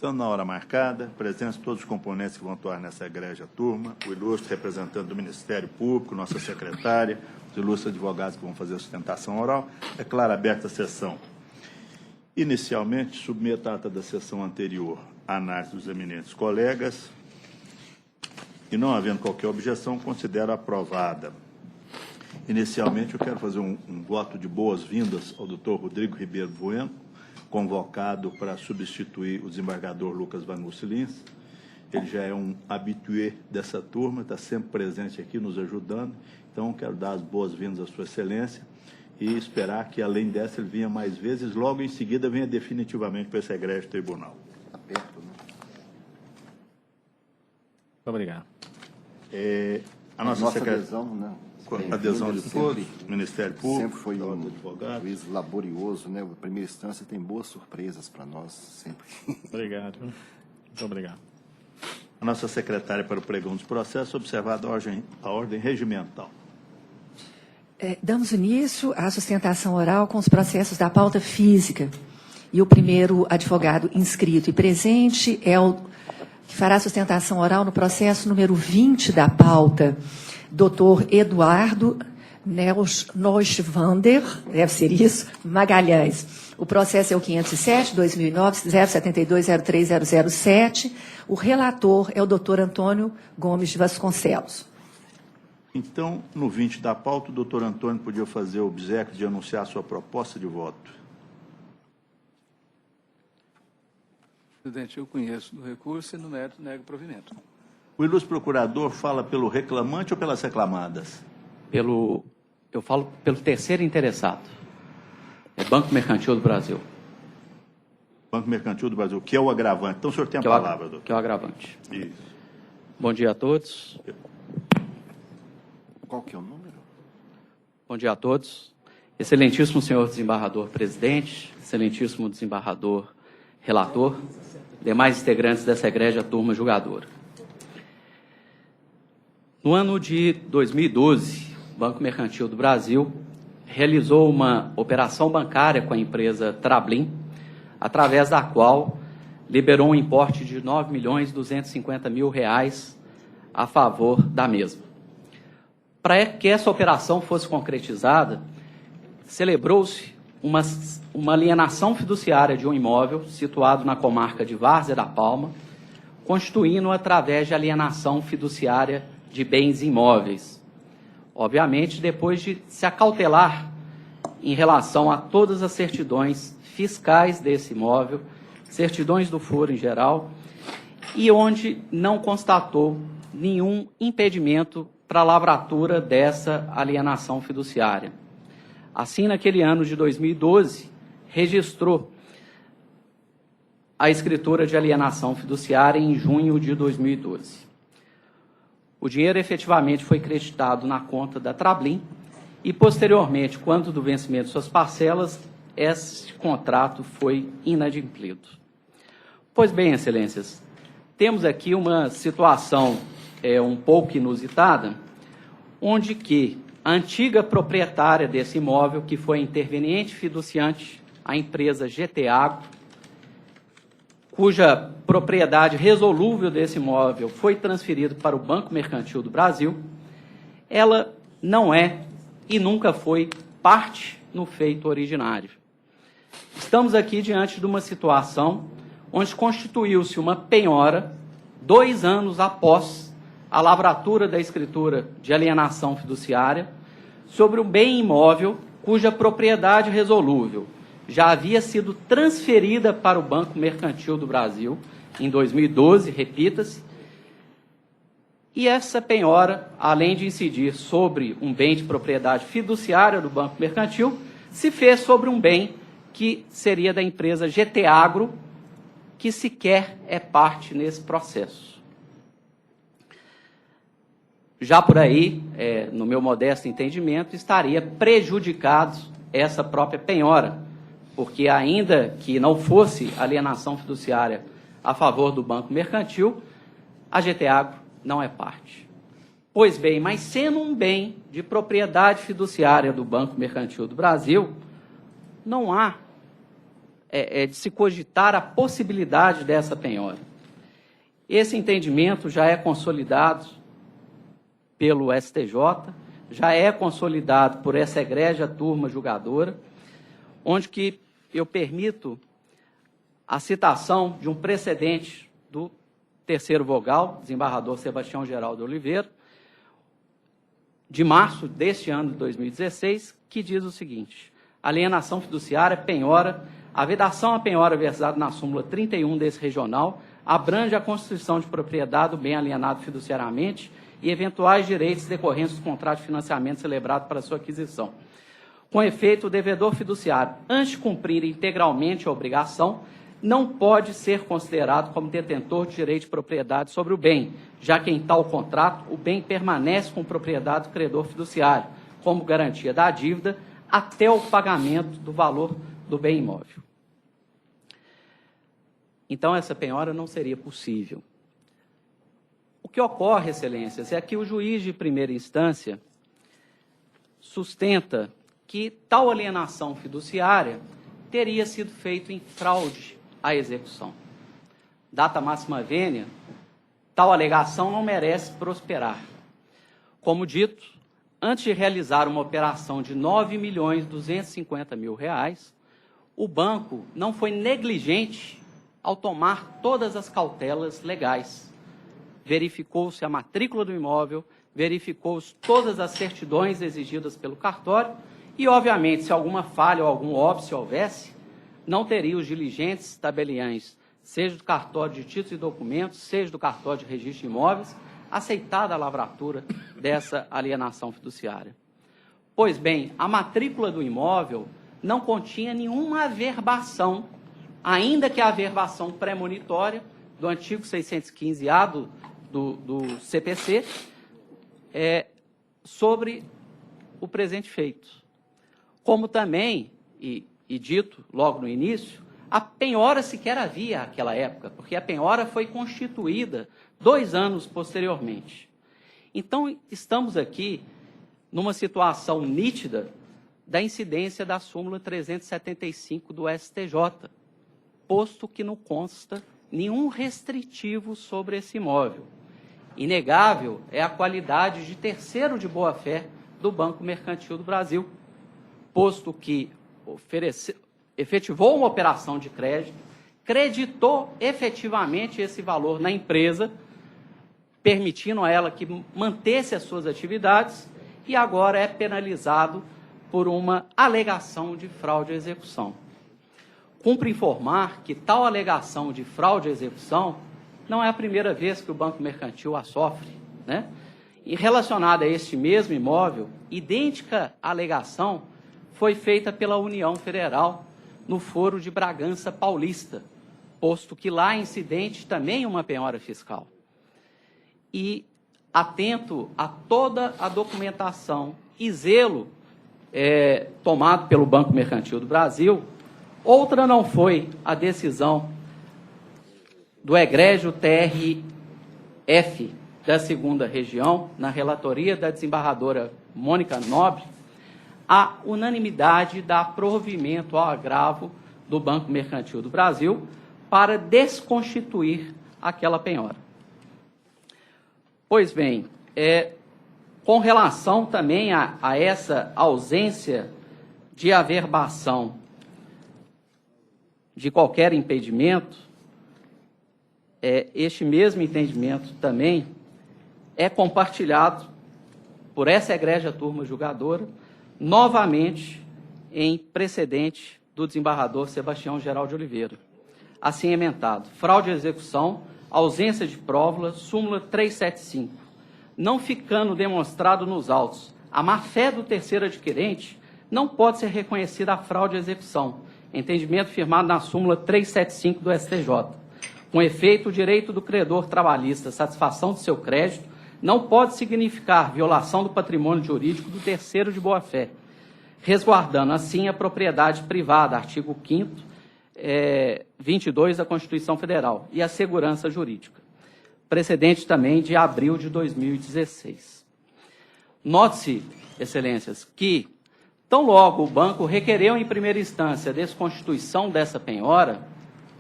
Estando na hora marcada, presentes todos os componentes que vão atuar nessa egrégia turma, o ilustre representante do Ministério Público, nossa secretária, os ilustres advogados que vão fazer a sustentação oral, declaro aberta a sessão. Inicialmente, submeto a ata da sessão anterior à análise dos eminentes colegas e, não havendo qualquer objeção, considero aprovada. Inicialmente, eu quero fazer um voto de boas-vindas ao doutor Rodrigo Ribeiro Bueno, convocado para substituir o desembargador Lucas Vanucci Lins. Ele já é um habitué dessa turma, está sempre presente aqui, nos ajudando. Então, quero dar as boas-vindas à Sua Excelência e esperar que, além dessa, ele venha mais vezes, logo em seguida venha definitivamente para esse egrégio tribunal. Aperto, né? Muito obrigado. A nossa adesão, né? A adesão de todos, Ministério Público, sempre foi um advogado. juiz laborioso, né? A primeira instância tem boas surpresas para nós, sempre. Obrigado. Muito obrigado. A nossa secretária para o pregão dos processos, observada a ordem regimental. Damos início à sustentação oral com os processos da pauta física. E o primeiro advogado inscrito e presente é o que fará a sustentação oral no processo número 20 da pauta, Dr. Eduardo Neuschwander, deve ser isso, Magalhães. O processo é o 507, 2009, 072030007. O relator é o Dr. Antônio Gomes de Vasconcelos. Então, no 20 da pauta, o doutor Antônio podia fazer o obséquio de anunciar a sua proposta de voto. Presidente, eu conheço do recurso e no mérito nego provimento. O ilustre procurador fala pelo reclamante ou pelas reclamadas? Eu falo pelo terceiro interessado. É Banco Mercantil do Brasil. Banco Mercantil do Brasil, que é o agravante. Então, o senhor tem a palavra, doutor. Que é o agravante. Isso. Bom dia a todos. Qual que é o número? Bom dia a todos. Excelentíssimo senhor desembargador presidente, excelentíssimo desembargador relator, demais integrantes dessa egrégia turma julgadora. No ano de 2012, o Banco Mercantil do Brasil realizou uma operação bancária com a empresa Trablin, através da qual liberou um importe de R$ 9.250.000 a favor da mesma. Para que essa operação fosse concretizada, celebrou-se uma alienação fiduciária de um imóvel situado na comarca de Várzea da Palma, constituindo através de alienação fiduciária de bens imóveis. Obviamente, depois de se acautelar em relação a todas as certidões fiscais desse imóvel, certidões do foro em geral, e onde não constatou nenhum impedimento para a lavratura dessa alienação fiduciária. Assim, naquele ano de 2012, registrou a escritura de alienação fiduciária em junho de 2012. O dinheiro efetivamente foi creditado na conta da Trablin e, posteriormente, quando do vencimento de suas parcelas, esse contrato foi inadimplido. Pois bem, excelências, temos aqui uma situação um pouco inusitada, onde que a antiga proprietária desse imóvel, que foi interveniente fiduciante, a empresa GT Agro, cuja propriedade resolúvel desse imóvel foi transferida para o Banco Mercantil do Brasil, ela não é e nunca foi parte no feito originário. Estamos aqui diante de uma situação onde constituiu-se uma penhora 2 anos após a lavratura da escritura de alienação fiduciária sobre um bem imóvel cuja propriedade resolúvel já havia sido transferida para o Banco Mercantil do Brasil em 2012, repita-se, e essa penhora, além de incidir sobre um bem de propriedade fiduciária do Banco Mercantil, se fez sobre um bem que seria da empresa GT Agro, que sequer é parte nesse processo. Já por aí, no meu modesto entendimento, estaria prejudicado essa própria penhora, porque ainda que não fosse alienação fiduciária a favor do Banco Mercantil, a GT Agro não é parte. Pois bem, mas sendo um bem de propriedade fiduciária do Banco Mercantil do Brasil, não há de se cogitar a possibilidade dessa penhora. Esse entendimento já é consolidado pelo STJ, já é consolidado por essa egrégia turma julgadora, onde que eu permito a citação de um precedente do terceiro vogal, desembargador Sebastião Geraldo Oliveira, de março deste ano de 2016, que diz o seguinte: alienação fiduciária, penhora, a vedação à penhora versada na súmula 31 desse regional abrange a constituição de propriedade do bem alienado fiduciariamente e eventuais direitos decorrentes do contrato de financiamento celebrado para sua aquisição. Com efeito, o devedor fiduciário, antes de cumprir integralmente a obrigação, não pode ser considerado como detentor de direito de propriedade sobre o bem, já que em tal contrato o bem permanece com propriedade do credor fiduciário, como garantia da dívida, até o pagamento do valor do bem imóvel. Então, essa penhora não seria possível. O que ocorre, excelências, é que o juiz de primeira instância sustenta que tal alienação fiduciária teria sido feita em fraude à execução. Data máxima vênia, tal alegação não merece prosperar. Como dito, antes de realizar uma operação de R$ 9.250.000, o banco não foi negligente ao tomar todas as cautelas legais. Verificou-se a matrícula do imóvel, verificou-se todas as certidões exigidas pelo cartório e, obviamente, se alguma falha ou algum óbice houvesse, não teria os diligentes tabeliães, seja do cartório de títulos e documentos, seja do cartório de registro de imóveis, aceitada a lavratura dessa alienação fiduciária. Pois bem, a matrícula do imóvel não continha nenhuma averbação, ainda que a averbação premonitória do antigo 615-A do CPC, sobre o presente feito. Como também, e dito logo no início, a penhora sequer havia naquela época, porque a penhora foi constituída 2 anos posteriormente. Então, estamos aqui numa situação nítida da incidência da súmula 375 do STJ, posto que não consta nenhum restritivo sobre esse imóvel. Inegável é a qualidade de terceiro de boa-fé do Banco Mercantil do Brasil, posto que efetivou uma operação de crédito, creditou efetivamente esse valor na empresa, permitindo a ela que mantesse as suas atividades, e agora é penalizado por uma alegação de fraude à execução. Cumpre informar que tal alegação de fraude à execução não é a primeira vez que o Banco Mercantil a sofre, né? E relacionada a este mesmo imóvel, idêntica alegação foi feita pela União Federal no Foro de Bragança Paulista, posto que lá é incidente também uma penhora fiscal. E, atento a toda a documentação e zelo tomado pelo Banco Mercantil do Brasil, outra não foi a decisão do egrégio TRF da 2ª Região, na relatoria da desembargadora Mônica Nobre, a unanimidade dá provimento ao agravo do Banco Mercantil do Brasil para desconstituir aquela penhora. Pois bem, com relação também a essa ausência de averbação de qualquer impedimento, este mesmo entendimento também é compartilhado por essa egrégia turma julgadora, novamente em precedente do desembargador Sebastião Geraldo de Oliveira. Assim emendado: fraude à execução, ausência de prova, súmula 375. Não ficando demonstrado nos autos a má-fé do terceiro adquirente, não pode ser reconhecida a fraude à execução. Entendimento firmado na súmula 375 do STJ. Com efeito, o direito do credor trabalhista à satisfação do seu crédito não pode significar violação do patrimônio jurídico do terceiro de boa-fé, resguardando assim a propriedade privada, artigo 5º, 22 da Constituição Federal, e a segurança jurídica. Precedente também de abril de 2016. Note-se, excelências, que Tão logo o banco requereu em primeira instância a desconstituição dessa penhora,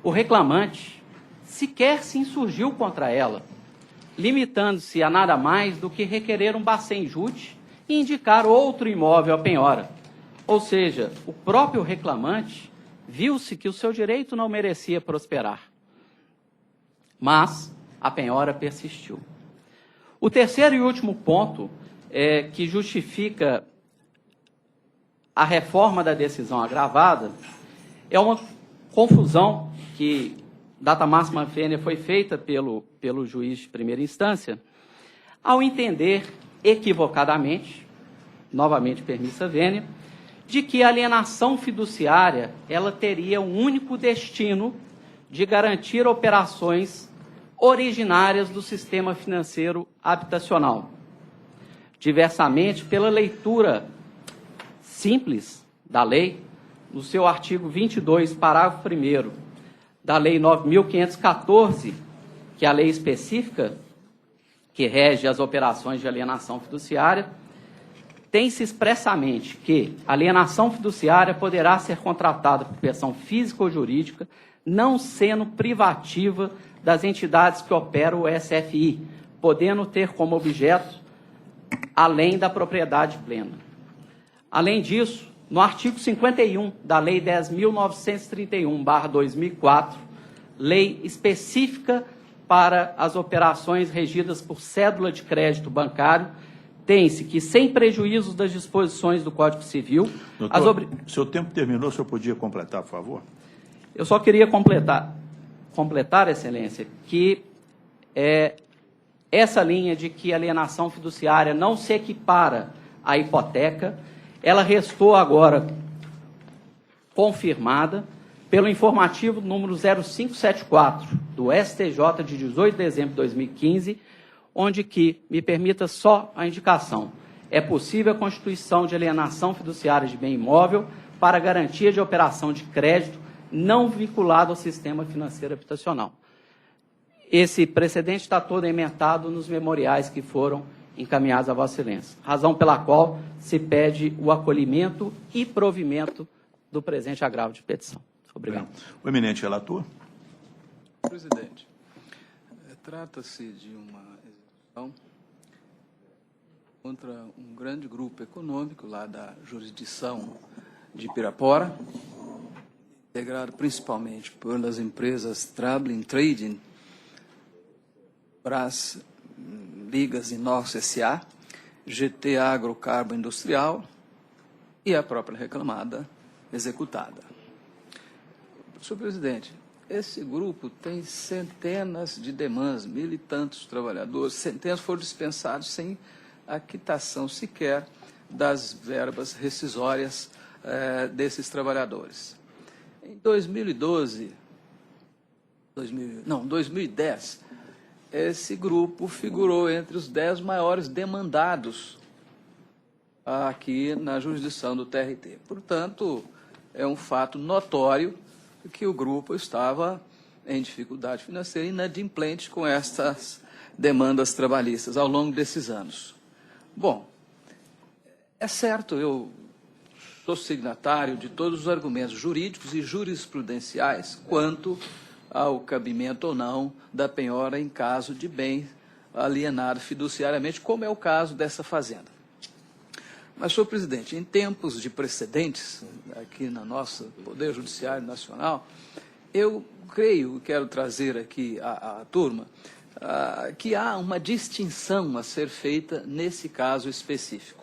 o reclamante sequer se insurgiu contra ela, limitando-se a nada mais do que requerer um bacen-jute e indicar outro imóvel à penhora. Ou seja, o próprio reclamante viu-se que o seu direito não merecia prosperar. Mas a penhora persistiu. O terceiro e último ponto que justifica a reforma da decisão agravada é uma confusão que, data máxima vênia, foi feita pelo juiz de primeira instância, ao entender equivocadamente, novamente permissa vênia, de que a alienação fiduciária ela teria um único destino de garantir operações originárias do sistema financeiro habitacional. Diversamente, pela leitura simples da lei, no seu artigo 22, parágrafo 1º, da Lei 9.514, que é a lei específica que rege as operações de alienação fiduciária, tem-se expressamente que a alienação fiduciária poderá ser contratada por pessoa física ou jurídica, não sendo privativa das entidades que operam o SFI, podendo ter como objeto além da propriedade plena. Além disso, no artigo 51 da Lei 10.931/2004, lei específica para as operações regidas por cédula de crédito bancário, tem-se que, sem prejuízo das disposições do Código Civil... Doutor, seu tempo terminou, o senhor podia completar, por favor? Eu só queria completar, Excelência, que essa linha de que a alienação fiduciária não se equipara à hipoteca, ela restou agora confirmada pelo informativo número 0574 do STJ de 18 de dezembro de 2015, onde que, me permita só a indicação, é possível a constituição de alienação fiduciária de bem imóvel para garantia de operação de crédito não vinculado ao sistema financeiro habitacional. Esse precedente está todo emendado nos memoriais que foram encaminhados a Vossa Excelência, razão pela qual se pede o acolhimento e provimento do presente agravo de petição. Obrigado. O eminente relator. Presidente, trata-se de uma execução contra um grande grupo econômico lá da jurisdição de Pirapora, integrado principalmente pelas empresas Trablin Trading, Brás Ligas Inox S.A., GT Agrocarbo Industrial e a própria reclamada executada. Senhor presidente, esse grupo tem centenas de demandas, 1.000 e tantos trabalhadores, centenas foram dispensados sem a quitação sequer das verbas rescisórias desses trabalhadores. Em 2010, esse grupo figurou entre os 10 maiores demandados aqui na jurisdição do TRT. Portanto, é um fato notório que o grupo estava em dificuldade financeira inadimplente com estas demandas trabalhistas ao longo desses anos. Bom, é certo, eu sou signatário de todos os argumentos jurídicos e jurisprudenciais quanto ao cabimento ou não da penhora em caso de bem alienado fiduciariamente, como é o caso dessa fazenda. Mas, senhor presidente, em tempos de precedentes, aqui na nossa Poder Judiciário Nacional, eu quero trazer aqui à turma, que há uma distinção a ser feita nesse caso específico.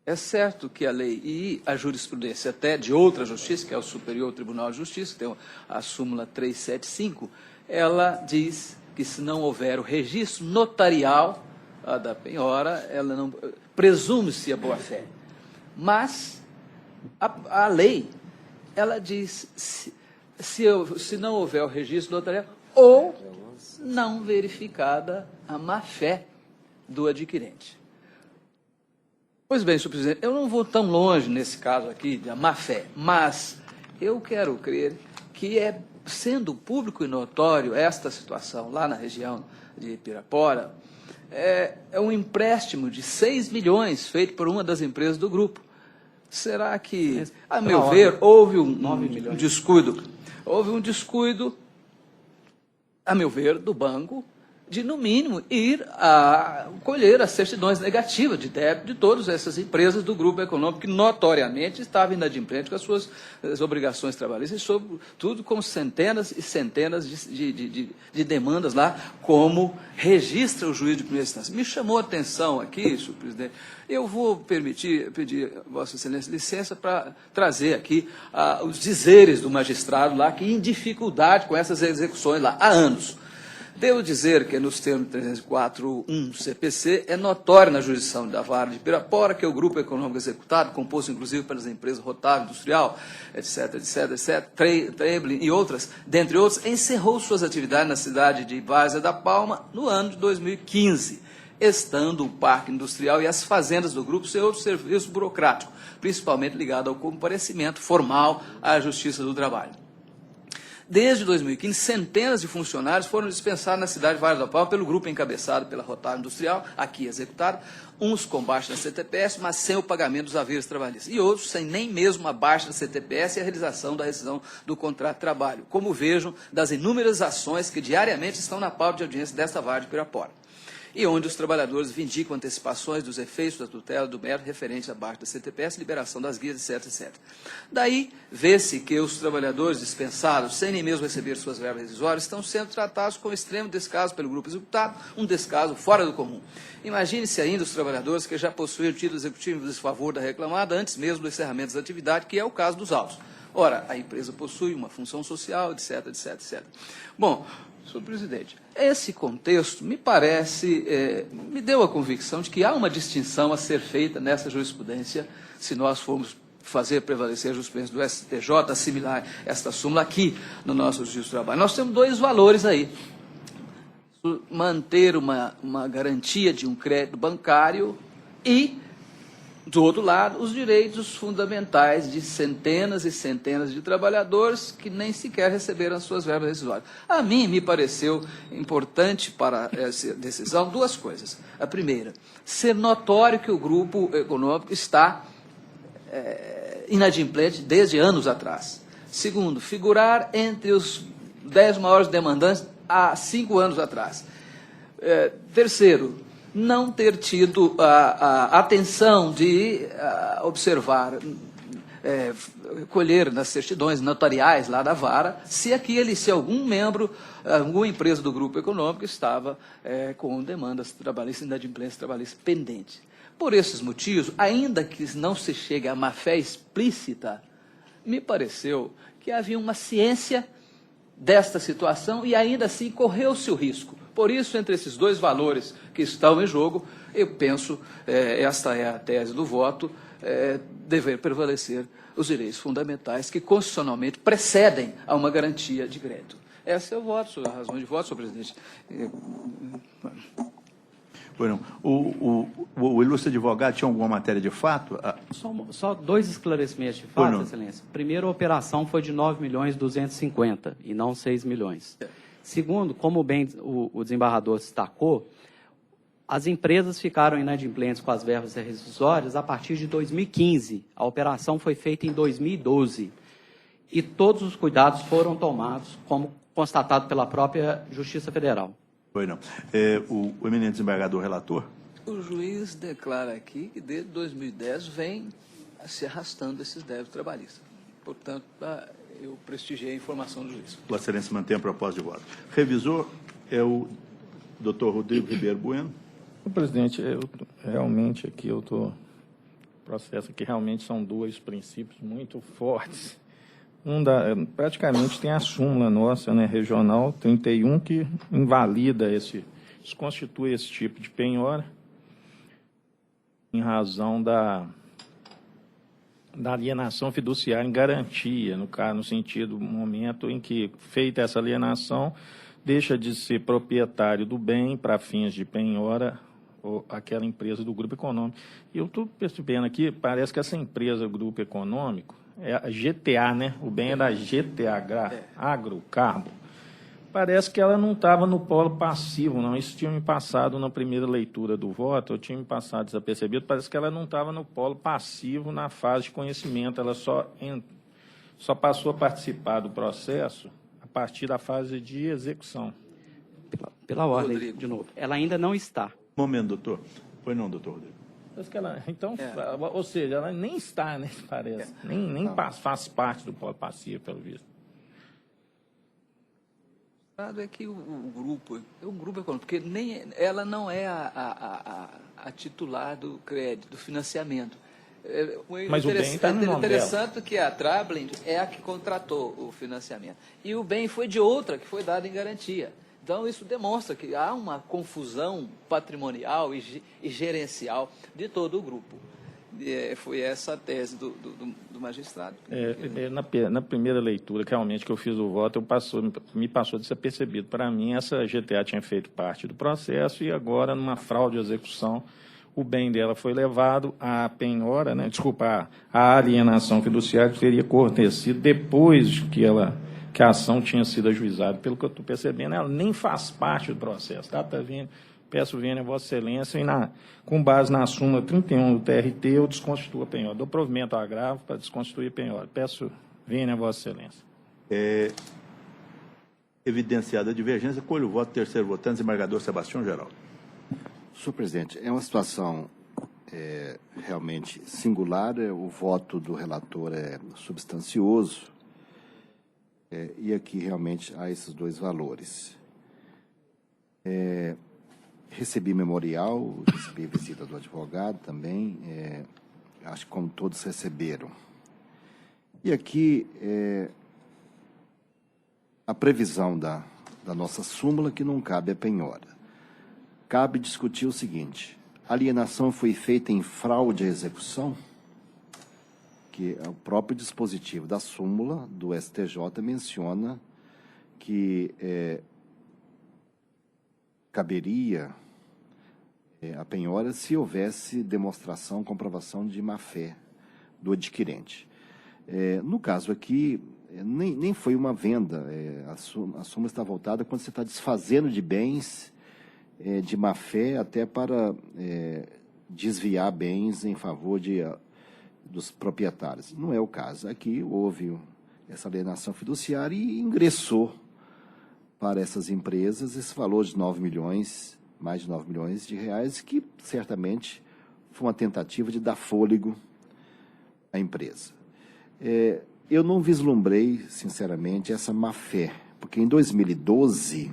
É certo que a lei e a jurisprudência até de outra justiça, que é o Superior Tribunal de Justiça, que tem a súmula 375, ela diz que se não houver o registro notarial da penhora, ela não presume-se a boa-fé. Mas a lei, ela diz se não houver o registro notarial ou não verificada a má-fé do adquirente. Pois bem, senhor presidente, eu não vou tão longe nesse caso aqui da má-fé, mas eu quero crer que sendo público e notório esta situação lá na região de Pirapora, é um empréstimo de 6 milhões feito por uma das empresas do grupo, será que, a meu ver, houve um milhões. descuido? Houve um descuido, a meu ver, do banco, de, no mínimo, ir a colher as certidões negativas de débito de todas essas empresas do grupo econômico que notoriamente estavam inadimplentes com as suas obrigações trabalhistas, e, sobretudo, com centenas e centenas de demandas lá, como registra o juiz de primeira instância. Me chamou a atenção aqui, senhor presidente, eu vou pedir a Vossa Excelência licença para trazer aqui os dizeres do magistrado lá, que em dificuldade com essas execuções lá há anos. Devo dizer que, nos termos 304.1 CPC, é notório na jurisdição da Vara de Pirapora que o grupo econômico executado, composto inclusive pelas empresas Rotário Industrial, etc., Treble e outras, dentre outros, encerrou suas atividades na cidade de Várzea da Palma no ano de 2015, estando o parque industrial e as fazendas do grupo sem outro serviço burocrático, principalmente ligado ao comparecimento formal à Justiça do Trabalho. Desde 2015, centenas de funcionários foram dispensados na cidade de Várzea da Palma pelo grupo encabeçado pela Rotário Industrial, aqui executado, uns com baixa da CTPS, mas sem o pagamento dos haveres trabalhistas, e outros sem nem mesmo a baixa da CTPS e a realização da rescisão do contrato de trabalho, como vejam das inúmeras ações que diariamente estão na pauta de audiência desta Vara de Pirapora, e onde os trabalhadores vindicam antecipações dos efeitos da tutela do mérito referente à baixa da CTPS, liberação das guias, etc. Daí, vê-se que os trabalhadores dispensados, sem nem mesmo receber suas verbas rescisórias, estão sendo tratados com extremo descaso pelo grupo executado, um descaso fora do comum. Imagine-se ainda os trabalhadores que já possuíram título executivo em desfavor da reclamada antes mesmo do encerramento das atividades, que é o caso dos autos. Ora, a empresa possui uma função social, etc. Bom, senhor presidente, esse contexto me parece, me deu a convicção de que há uma distinção a ser feita nessa jurisprudência, se nós formos fazer prevalecer a jurisprudência do STJ, assimilar esta súmula aqui no nosso Justiça do Trabalho. Nós temos dois valores aí. Manter uma garantia de um crédito bancário e, do outro lado, os direitos fundamentais de centenas e centenas de trabalhadores que nem sequer receberam as suas verbas rescisórias. A mim me pareceu importante para essa decisão duas coisas. A primeira, ser notório que o grupo econômico está inadimplente desde anos atrás. Segundo, figurar entre os 10 maiores demandantes há 5 anos atrás. Terceiro, não ter tido a atenção de observar, colher nas certidões notariais lá da vara, se algum membro, alguma empresa do grupo econômico estava com demandas trabalhistas, inadimplências trabalhistas pendentes. Por esses motivos, ainda que não se chegue à má-fé explícita, me pareceu que havia uma ciência desta situação e ainda assim correu-se o risco. Por isso, entre esses dois valores que estão em jogo, eu penso, esta é a tese do voto, dever prevalecer os direitos fundamentais que constitucionalmente precedem a uma garantia de crédito. Essa é o voto, a razão de voto, senhor presidente. Bueno, o ilustre advogado tinha alguma matéria de fato? Só dois esclarecimentos de fato, Excelência. Primeiro, a operação foi de 9.250.000 e não 6 milhões. Segundo, como bem o desembargador destacou, as empresas ficaram inadimplentes com as verbas rescisórias a partir de 2015. A operação foi feita em 2012. E todos os cuidados foram tomados, como constatado pela própria Justiça Federal. Bueno, o eminente desembargador relator. O juiz declara aqui que desde 2010 vem se arrastando esses débitos trabalhistas. Portanto, eu prestigiei a informação do juiz. Vossa Excelência mantém a proposta de voto. Revisor é o doutor Rodrigo Ribeiro Bueno. Presidente, realmente aqui eu estou... processo aqui realmente são dois princípios muito fortes. Praticamente tem a súmula nossa, né, regional 31, que invalida desconstitui esse tipo de penhora em razão da alienação fiduciária em garantia, no sentido, no momento em que, feita essa alienação, deixa de ser proprietário do bem para fins de penhora ou aquela empresa do grupo econômico. E eu estou percebendo aqui, parece que essa empresa, grupo econômico, é a GTA, né? O bem é da GTA, Agrocarbo. Parece que ela não estava no polo passivo, não. Isso tinha me passado na primeira leitura do voto, eu tinha me passado desapercebido. Parece que ela não estava no polo passivo na fase de conhecimento, ela só passou a participar do processo a partir da fase de execução. Pela ordem, Rodrigo. de novo. Ela ainda não está. Momento, doutor. Pois não, doutor Rodrigo. Parece que ela, então, ou seja, ela nem está, né, parece. Nem faz parte do polo passivo, pelo visto. É que o grupo econômico, porque ela não é a titular do crédito, do financiamento. Mas o bem está no nome interessante que a Trablin é a que contratou o financiamento. E o bem foi de outra, que foi dado em garantia. Então, isso demonstra que há uma confusão patrimonial e gerencial de todo o grupo. Foi essa a tese do magistrado. Na primeira leitura, que realmente que eu fiz o voto, me passou desapercebido. Para mim, essa GTA tinha feito parte do processo e agora, numa fraude de execução, o bem dela foi levado à penhora, né? Desculpa, a alienação fiduciária teria acontecido depois que a ação tinha sido ajuizada. Pelo que eu estou percebendo, ela nem faz parte do processo. Tá, Vênia? Peço, Vênia, a Vossa Excelência, com base na súmula 31 do TRT, eu desconstituo a penhora. Dou provimento ao agravo para desconstituir a penhora. Peço, Vênia, a Vossa Excelência. Evidenciada a divergência, colho o voto do terceiro votante, desembargador Sebastião Geraldo. Senhor presidente, é uma situação realmente singular. O voto do relator é substancioso. E aqui realmente há esses dois valores. Recebi memorial, recebi visita do advogado também, acho que como todos receberam. E aqui a previsão da nossa súmula que não cabe a penhora. Cabe discutir o seguinte: a alienação foi feita em fraude à execução, que o próprio dispositivo da súmula do STJ menciona que caberia a penhora se houvesse demonstração, comprovação de má-fé do adquirente. No caso aqui, nem foi uma venda, a súmula está voltada quando você está desfazendo de bens de má-fé até para desviar bens em favor dos proprietários. Não é o caso. Aqui houve essa alienação fiduciária e ingressou para essas empresas esse valor de 9 milhões, mais de 9 milhões de reais, que certamente foi uma tentativa de dar fôlego à empresa. Eu não vislumbrei, sinceramente, essa má-fé, porque em 2012, se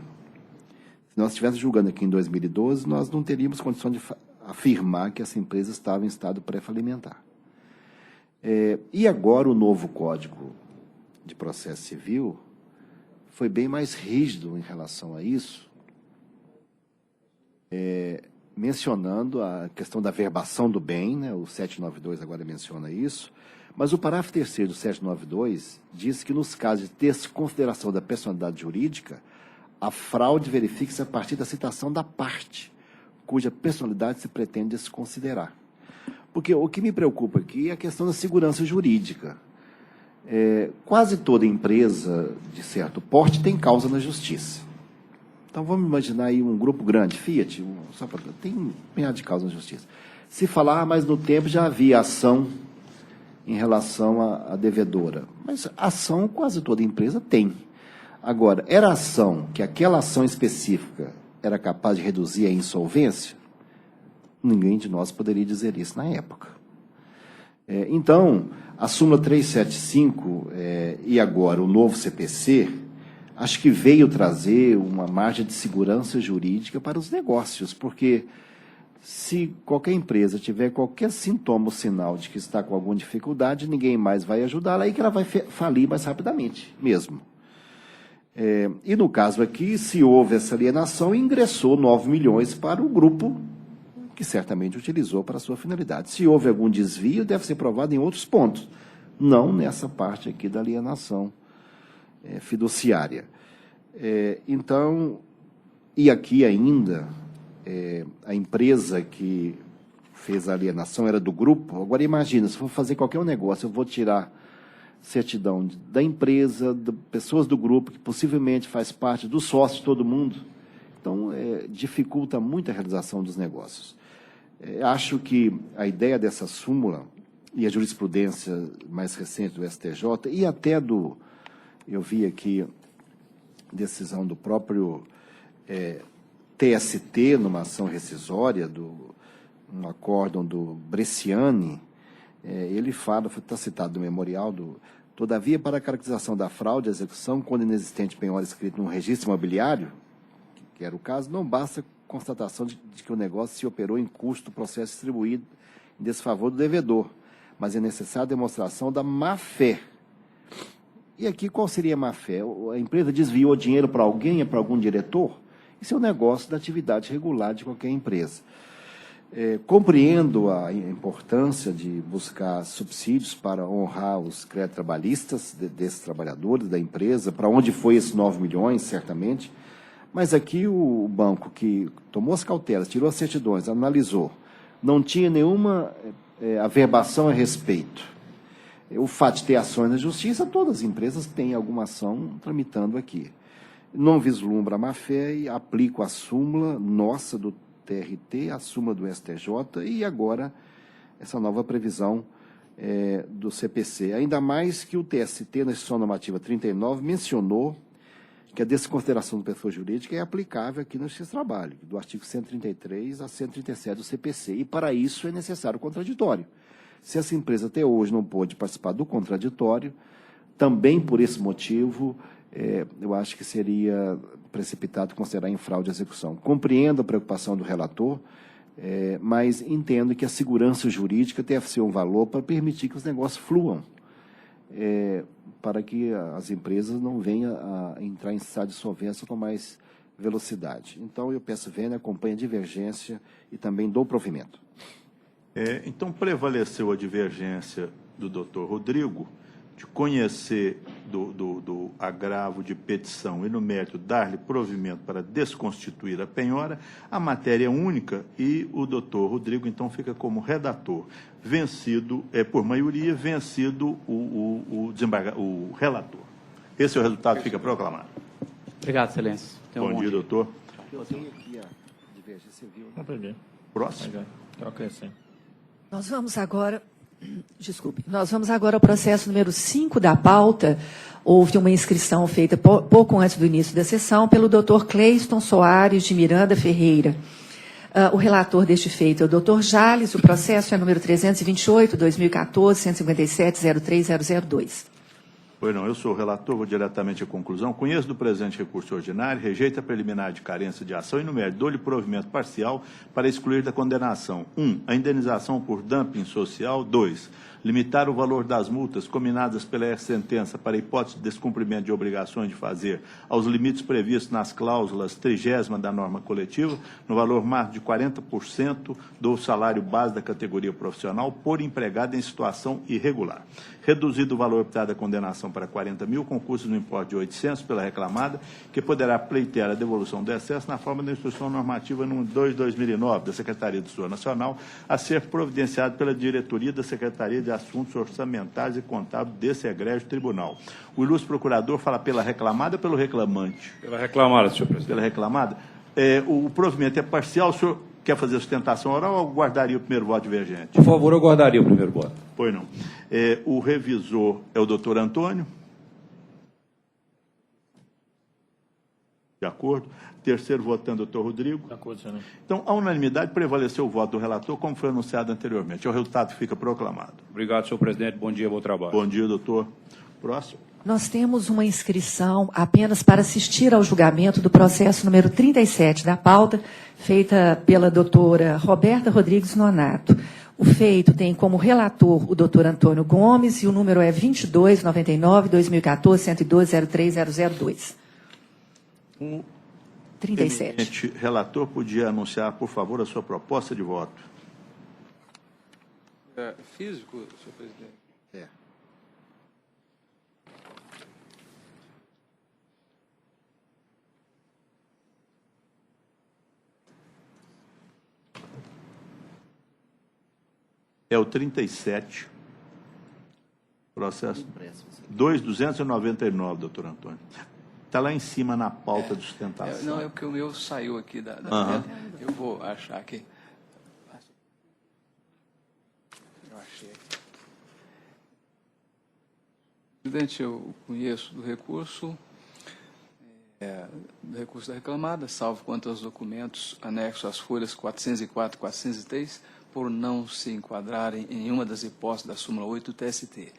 nós estivéssemos julgando aqui em 2012, nós não teríamos condição de afirmar que essa empresa estava em estado pré-falimentar. E agora o novo Código de Processo Civil foi bem mais rígido em relação a isso, mencionando a questão da verbação do bem, né? O 792 agora menciona isso, mas o parágrafo 3º do 792 diz que nos casos de desconsideração da personalidade jurídica, a fraude verifica-se a partir da citação da parte, cuja personalidade se pretende desconsiderar. Porque o que me preocupa aqui é a questão da segurança jurídica. Quase toda empresa de certo porte tem causa na justiça. Então, vamos imaginar aí um grupo grande, Fiat, tem um punhado de causa na justiça. Se falar, mas no tempo já havia ação em relação à devedora. Mas ação quase toda empresa tem. Agora, era ação que aquela ação específica era capaz de reduzir a insolvência? Ninguém de nós poderia dizer isso na época. Então, a súmula 375 e agora o novo CPC, acho que veio trazer uma margem de segurança jurídica para os negócios, porque se qualquer empresa tiver qualquer sintoma ou sinal de que está com alguma dificuldade, ninguém mais vai ajudá-la, aí que ela vai falir mais rapidamente mesmo. E no caso aqui, se houve essa alienação, ingressou 9 milhões para o grupo que certamente utilizou para a sua finalidade. Se houve algum desvio, deve ser provado em outros pontos, não nessa parte aqui da alienação fiduciária. Então, e aqui ainda, a empresa que fez a alienação era do grupo. Agora imagina, se for fazer qualquer negócio, eu vou tirar certidão da empresa, de pessoas do grupo, que possivelmente faz parte do sócio de todo mundo. Então, dificulta muito a realização dos negócios. Acho que a ideia dessa súmula e a jurisprudência mais recente do STJ e até eu vi aqui decisão do próprio TST numa ação rescisória, um acórdão do Bresciani, ele fala, está citado no memorial, todavia, para a caracterização da fraude à execução, quando inexistente penhora escrito num registro imobiliário, que era o caso, não basta constatação de que o negócio se operou em custo do processo distribuído em desfavor do devedor, mas é necessária a demonstração da má-fé. E aqui, qual seria a má-fé? A empresa desviou dinheiro para alguém, para algum diretor? Isso é um negócio da atividade regular de qualquer empresa. Compreendo a importância de buscar subsídios para honrar os créditos trabalhistas desses trabalhadores da empresa, para onde foi esses 9 milhões, certamente. Mas aqui o banco que tomou as cautelas, tirou as certidões, analisou, não tinha nenhuma averbação a respeito. O fato de ter ações na justiça, todas as empresas têm alguma ação tramitando aqui. Não vislumbra a má-fé e aplico a súmula nossa do TRT, a súmula do STJ e agora essa nova previsão do CPC. Ainda mais que o TST, na instituição normativa 39, mencionou que a desconsideração da pessoa jurídica é aplicável aqui no Justiça do Trabalho, do artigo 133 a 137 do CPC, e para isso é necessário o contraditório. Se essa empresa até hoje não pôde participar do contraditório, também por esse motivo, eu acho que seria precipitado considerar em fraude à execução. Compreendo a preocupação do relator, mas entendo que a segurança jurídica deve ser um valor para permitir que os negócios fluam, para que as empresas não venham a entrar em estado de solvência com mais velocidade. Então, eu peço vênia, acompanhe a divergência e também dou provimento. Então, prevaleceu a divergência do doutor Rodrigo de conhecer do agravo de petição e, no mérito, dar-lhe provimento para desconstituir a penhora, a matéria é única e o doutor Rodrigo, então, fica como redator, vencido, por maioria, vencido o relator. Esse é o resultado que fica proclamado. Obrigado, Excelência. Bom dia, doutor. Eu tenho aqui a divergência, você viu? Não peguei. Próximo. Troca assim. Nós vamos agora ao processo número 5 da pauta. Houve uma inscrição feita pouco antes do início da sessão pelo Dr. Cleiston Soares de Miranda Ferreira. O relator deste feito é o Dr. Jales. O processo é número 328, 2014, 157-03002. Pois não, eu sou o relator, vou diretamente à conclusão. Conheço do presente recurso ordinário, rejeita a preliminar de carência de ação e, no mérito, dou-lhe provimento parcial para excluir da condenação: 1. A indenização por dumping social. 2. Limitar o valor das multas combinadas pela sentença para hipótese de descumprimento de obrigações de fazer aos limites previstos nas cláusulas 30ª da norma coletiva, no valor máximo de 40% do salário base da categoria profissional por empregado em situação irregular. Reduzido o valor optado da condenação para 40 mil, com custos no importe de 800 pela reclamada, que poderá pleitear a devolução do excesso na forma da instrução normativa número 2/2009 da Secretaria do Tesouro Nacional, a ser providenciado pela diretoria da Secretaria de Assuntos Orçamentários e Contábeis desse egrégio tribunal. O ilustre procurador fala pela reclamada ou pelo reclamante? Pela reclamada, senhor presidente. Pela reclamada? O provimento é parcial, o senhor quer fazer sustentação oral ou guardaria o primeiro voto divergente? Por favor, eu guardaria o primeiro voto. Pois não. O revisor é o doutor Antônio. De acordo. Terceiro votando, doutor Rodrigo. De acordo, senhor. Então, a unanimidade prevaleceu o voto do relator, como foi anunciado anteriormente. É o resultado que fica proclamado. Obrigado, senhor presidente. Bom dia, bom trabalho. Bom dia, doutor. Próximo. Nós temos uma inscrição apenas para assistir ao julgamento do processo número 37 da pauta, feita pela doutora Roberta Rodrigues Nonato. O feito tem como relator o doutor Antônio Gomes e o número é 2299-2014-112-03002. 37. Eminente relator, podia anunciar, por favor, a sua proposta de voto. Físico, senhor presidente? É o 37. Processo 2.299, doutor Antônio. Está lá em cima na pauta de sustentação. Não, é porque o meu saiu aqui da Aham. tela. Eu vou achar aqui. Eu achei. Presidente, eu conheço do recurso da reclamada, salvo quanto aos documentos anexos às folhas 404 e 403, por não se enquadrarem em uma das hipóteses da súmula 8 do TST.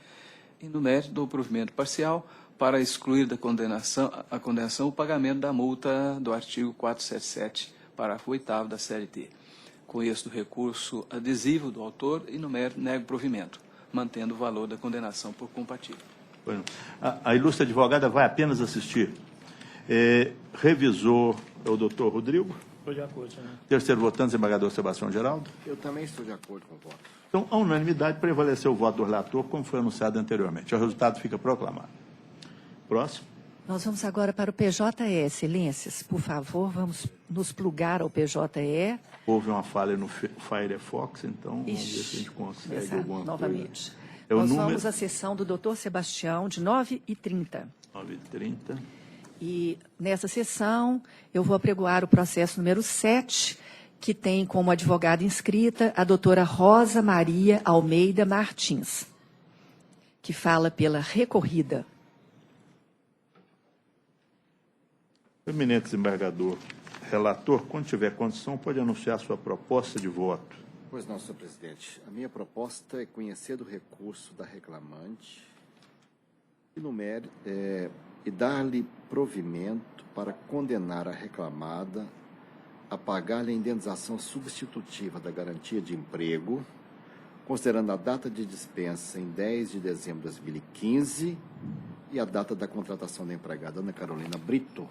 E no mérito do provimento parcial, para excluir da condenação o pagamento da multa do artigo 477, parágrafo 8º da CLT. Conheço do recurso adesivo do autor e no mérito nego provimento, mantendo o valor da condenação por compatível. Bueno, a ilustre advogada vai apenas assistir. Revisor é o doutor Rodrigo. Estou de acordo, senhor. Terceiro votante, desembargador Sebastião Geraldo. Eu também estou de acordo com o voto. Então, a unanimidade prevaleceu o voto do relator, como foi anunciado anteriormente. O resultado fica proclamado. Próximo. Nós vamos agora para o PJE, excelências. Por favor, vamos nos plugar ao PJE. Houve uma falha no Firefox, então vamos ver se a gente consegue Exato, alguma novamente. coisa. É o Nós número vamos à sessão do doutor Sebastião, de 9h30. 9h30. E nessa sessão, eu vou apregoar o processo número 7, que tem como advogada inscrita a doutora Rosa Maria Almeida Martins, que fala pela recorrida. Eminente desembargador, relator, quando tiver condição, pode anunciar sua proposta de voto. Pois não, senhor presidente. A minha proposta é conhecer do recurso da reclamante e dar-lhe provimento para condenar a reclamada a pagar-lhe a indenização substitutiva da garantia de emprego, considerando a data de dispensa em 10 de dezembro de 2015 e a data da contratação da empregada Ana Carolina Brito,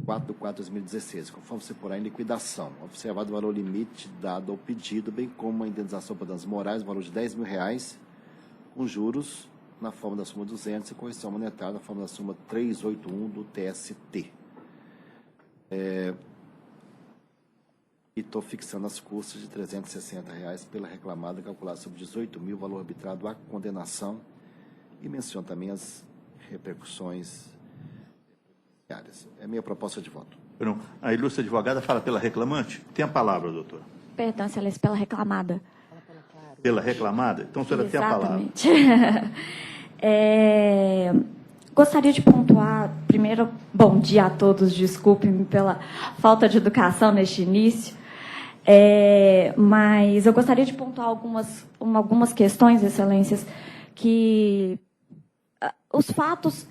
4/4/2016, conforme se porá em liquidação, observado o valor limite dado ao pedido, bem como a indenização por danos morais, no valor de R$ 10.000, com juros na forma da súmula 200 e correção monetária na forma da súmula 381 do TST. E estou fixando as custas de R$ 360 pela reclamada, calculada sobre 18.000, valor arbitrado à condenação, e menciono também as repercussões. É a minha proposta de voto. Perdão, a ilustre advogada fala pela reclamante? Tem a palavra, doutor. Perdão, excelência, pela reclamada. Pela reclamada? Então, a senhora tem a palavra. Exatamente. Gostaria de pontuar, primeiro, bom dia a todos, desculpem-me pela falta de educação neste início, mas eu gostaria de pontuar algumas questões, excelências, que os fatos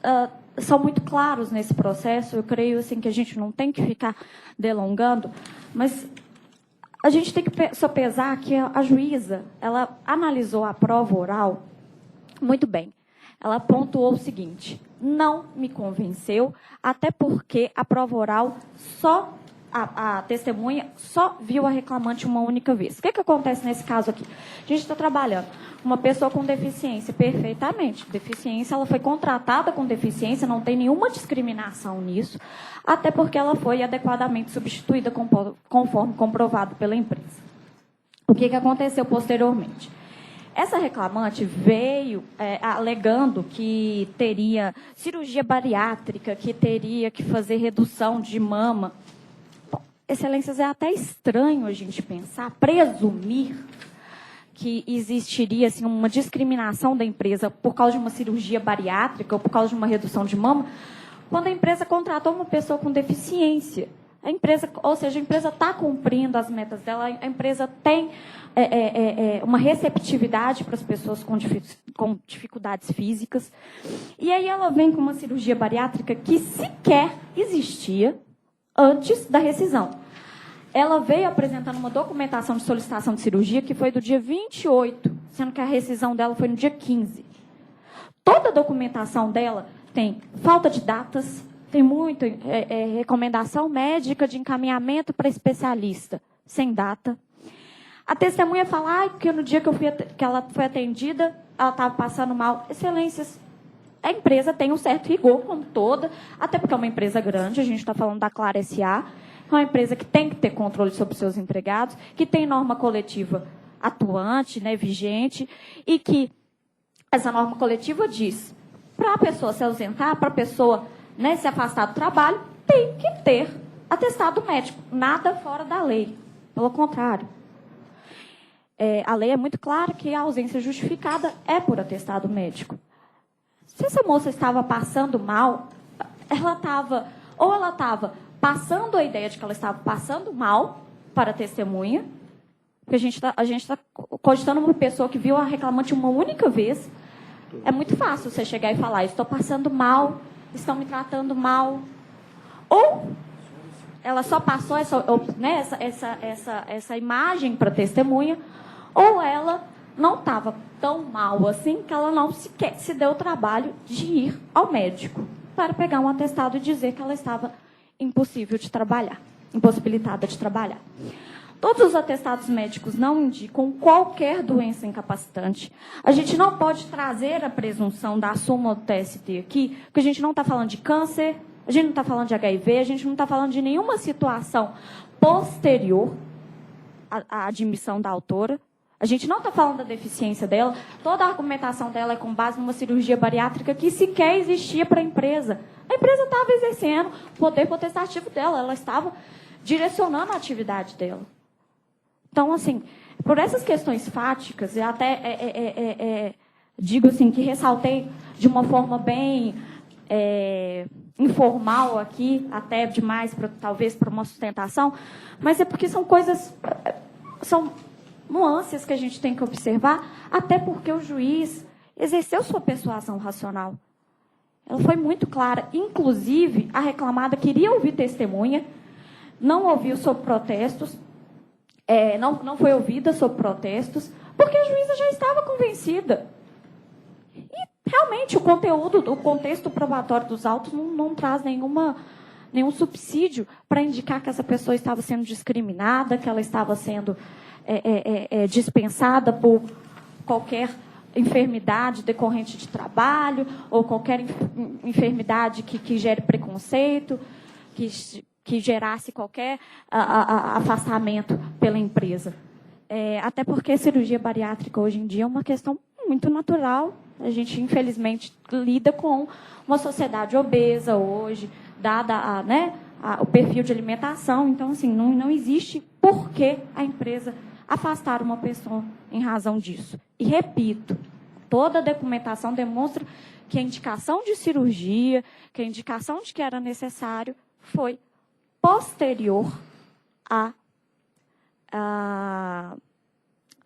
são muito claros nesse processo. Eu creio assim, que a gente não tem que ficar delongando, mas a gente tem que sopesar que a juíza, ela analisou a prova oral muito bem. Ela pontuou o seguinte: não me convenceu, até porque a prova oral a testemunha só viu a reclamante uma única vez. O que acontece nesse caso aqui? A gente está trabalhando uma pessoa com deficiência, perfeitamente. Deficiência, ela foi contratada com deficiência, não tem nenhuma discriminação nisso, até porque ela foi adequadamente substituída conforme comprovado pela empresa. O que aconteceu posteriormente? Essa reclamante veio alegando que teria cirurgia bariátrica, que teria que fazer redução de mama. Bom, excelências, é até estranho a gente pensar, presumir que existiria assim, uma discriminação da empresa por causa de uma cirurgia bariátrica ou por causa de uma redução de mama, quando a empresa contratou uma pessoa com deficiência. A empresa, ou seja, a empresa está cumprindo as metas dela, a empresa tem uma receptividade para as pessoas com dificuldades físicas. E aí ela vem com uma cirurgia bariátrica que sequer existia antes da rescisão. Ela veio apresentando uma documentação de solicitação de cirurgia que foi do dia 28, sendo que a rescisão dela foi no dia 15. Toda a documentação dela tem falta de datas, tem muita recomendação médica de encaminhamento para especialista, sem data. A testemunha fala que no dia que ela foi atendida, ela estava passando mal. Excelências, a empresa tem um certo rigor, como toda, até porque é uma empresa grande, a gente está falando da Clara S.A., é uma empresa que tem que ter controle sobre seus empregados, que tem norma coletiva atuante, vigente, e que Essa norma coletiva diz, para a pessoa se ausentar, para a pessoa, né, se afastar do trabalho, tem que ter atestado médico. Nada fora da lei. Pelo contrário. A lei é muito clara que a ausência justificada é por atestado médico. Se essa moça estava passando mal, ela estava passando a ideia de que ela estava passando mal para a testemunha, porque a gente está cogitando uma pessoa que viu a reclamante uma única vez. É muito fácil você chegar e falar, estou passando mal, estão me tratando mal. Ou ela só passou essa imagem para a testemunha, ou ela não estava tão mal assim que ela não sequer se deu o trabalho de ir ao médico para pegar um atestado e dizer que ela estava impossibilitada de trabalhar. Todos os atestados médicos não indicam qualquer doença incapacitante. A gente não pode trazer a presunção da súmula do TST aqui, porque a gente não está falando de câncer, a gente não está falando de HIV, a gente não está falando de nenhuma situação posterior à admissão da autora. A gente não está falando da deficiência dela. Toda a argumentação dela é com base numa cirurgia bariátrica que sequer existia para a empresa. A empresa estava exercendo o poder potestativo dela, ela estava direcionando a atividade dela. Então, assim, por essas questões fáticas, eu até digo assim, que ressaltei de uma forma bem informal aqui, até demais, talvez, para uma sustentação, mas é porque são coisas, são nuances que a gente tem que observar, até porque o juiz exerceu sua persuasão racional. Ela foi muito clara. Inclusive, a reclamada queria ouvir testemunha, não ouviu sob protestos, não foi ouvida sob protestos, porque a juíza já estava convencida. E, realmente, o contexto probatório dos autos não traz nenhum subsídio para indicar que essa pessoa estava sendo discriminada, que ela estava sendo dispensada por qualquer enfermidade decorrente de trabalho, ou qualquer enfermidade que gere preconceito, que gerasse qualquer afastamento pela empresa. Até porque a cirurgia bariátrica hoje em dia é uma questão muito natural. A gente, infelizmente, lida com uma sociedade obesa hoje, dada o perfil de alimentação. Então, assim, não existe por que a empresa afastar uma pessoa em razão disso. E, repito, toda a documentação demonstra que a indicação de cirurgia, que a indicação de que era necessário, foi posterior à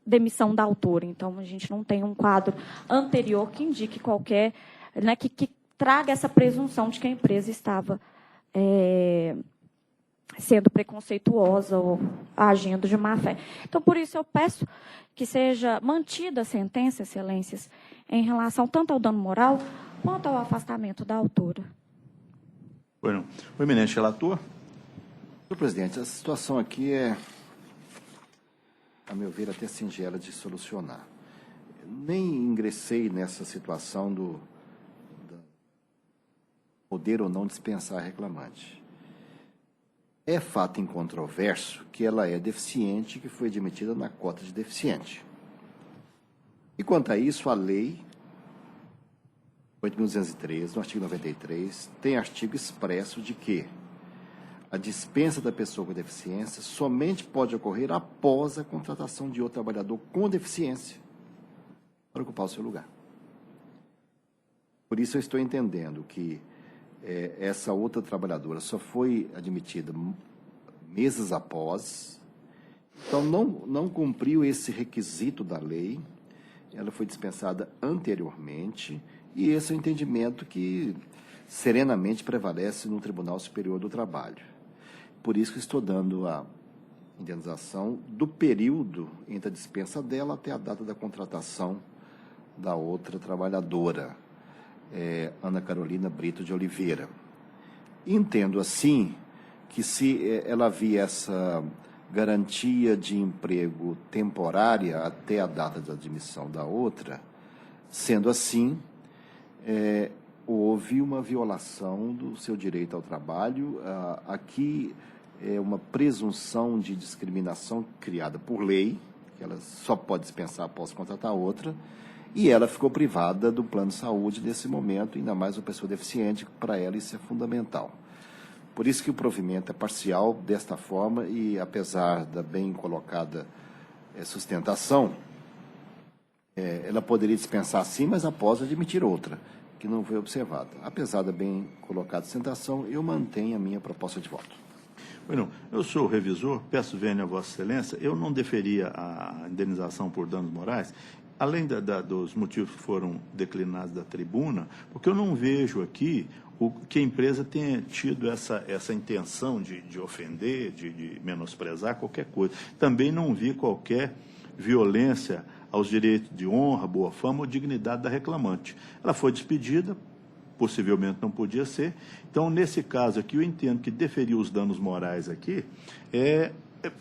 demissão da autora. Então, a gente não tem um quadro anterior que indique qualquer, que traga essa presunção de que a empresa estava sendo preconceituosa ou agindo de má fé. Então, por isso, eu peço que seja mantida a sentença, excelências, em relação tanto ao dano moral quanto ao afastamento da autora. Bueno. O eminente relator. Senhor presidente, a situação aqui é, a meu ver, até singela de solucionar. Nem ingressei nessa situação do poder ou não dispensar a reclamante. É fato incontroverso que ela é deficiente, que foi admitida na cota de deficiente. E quanto a isso, a lei 8.213, no artigo 93, tem artigo expresso de que a dispensa da pessoa com deficiência somente pode ocorrer após a contratação de outro trabalhador com deficiência para ocupar o seu lugar. Por isso eu estou entendendo que essa outra trabalhadora só foi admitida meses após, então não cumpriu esse requisito da lei, ela foi dispensada anteriormente, e esse é o entendimento que serenamente prevalece no Tribunal Superior do Trabalho. Por isso que estou dando a indenização do período entre a dispensa dela até a data da contratação da outra trabalhadora, Ana Carolina Brito de Oliveira. Entendo assim que se ela havia essa garantia de emprego temporária até a data da admissão da outra, sendo assim, houve uma violação do seu direito ao trabalho. Aqui é uma presunção de discriminação criada por lei, que ela só pode dispensar após contratar outra, e ela ficou privada do plano de saúde nesse momento, ainda mais uma pessoa deficiente, para ela isso é fundamental. Por isso que o provimento é parcial desta forma e, apesar da bem colocada sustentação, ela poderia dispensar sim, mas após admitir outra, que não foi observada. Apesar da bem colocada sustentação, eu mantenho a minha proposta de voto. Bueno, eu sou o revisor, peço vênia a Vossa Excelência, eu não deferia a indenização por danos morais, além dos motivos que foram declinados da tribuna, porque eu não vejo aqui que a empresa tenha tido essa intenção de ofender, de menosprezar qualquer coisa. Também não vi qualquer violência aos direitos de honra, boa fama ou dignidade da reclamante. Ela foi despedida, possivelmente não podia ser. Então, nesse caso aqui, eu entendo que deferir os danos morais aqui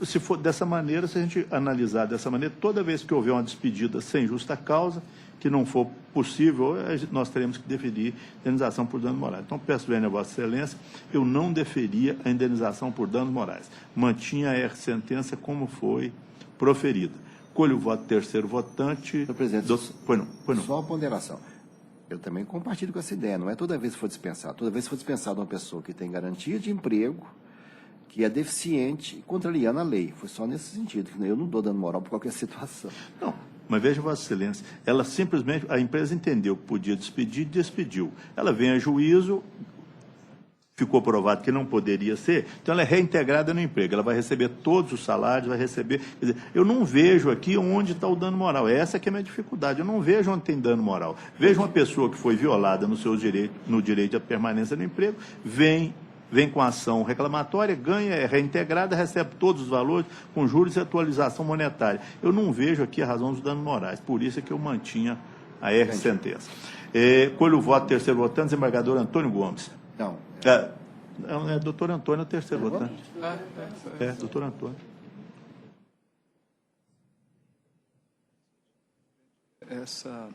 se for dessa maneira, se a gente analisar dessa maneira, toda vez que houver uma despedida sem justa causa, que não for possível, nós teremos que deferir indenização por danos morais. Então, peço vênia a Vossa Excelência, eu não deferia a indenização por danos morais. Mantinha a sentença como foi proferida. Colho o voto do terceiro votante. Senhor presidente, Pois não. Só uma ponderação. Eu também compartilho com essa ideia. Não é toda vez que for dispensado. Toda vez que for dispensado uma pessoa que tem garantia de emprego, que é deficiente e contrariando a lei. Foi só nesse sentido, que eu não dou dano moral por qualquer situação. Não, mas veja, Vossa Excelência, ela simplesmente, a empresa entendeu que podia despedir e despediu. Ela vem a juízo, ficou provado que não poderia ser, então ela é reintegrada no emprego, ela vai receber todos os salários, vai receber... Quer dizer, eu não vejo aqui onde está o dano moral, essa que é a minha dificuldade, eu não vejo onde tem dano moral. Vejo uma pessoa que foi violada no direito de permanência no emprego, vem com a ação reclamatória, ganha, é reintegrada, recebe todos os valores, com juros e atualização monetária. Eu não vejo aqui a razão dos danos morais, por isso é que eu mantinha a sentença. Colho o voto do terceiro votante, desembargador Antônio Gomes. Não. Doutor Antônio é o terceiro votante. Doutor Antônio. Essa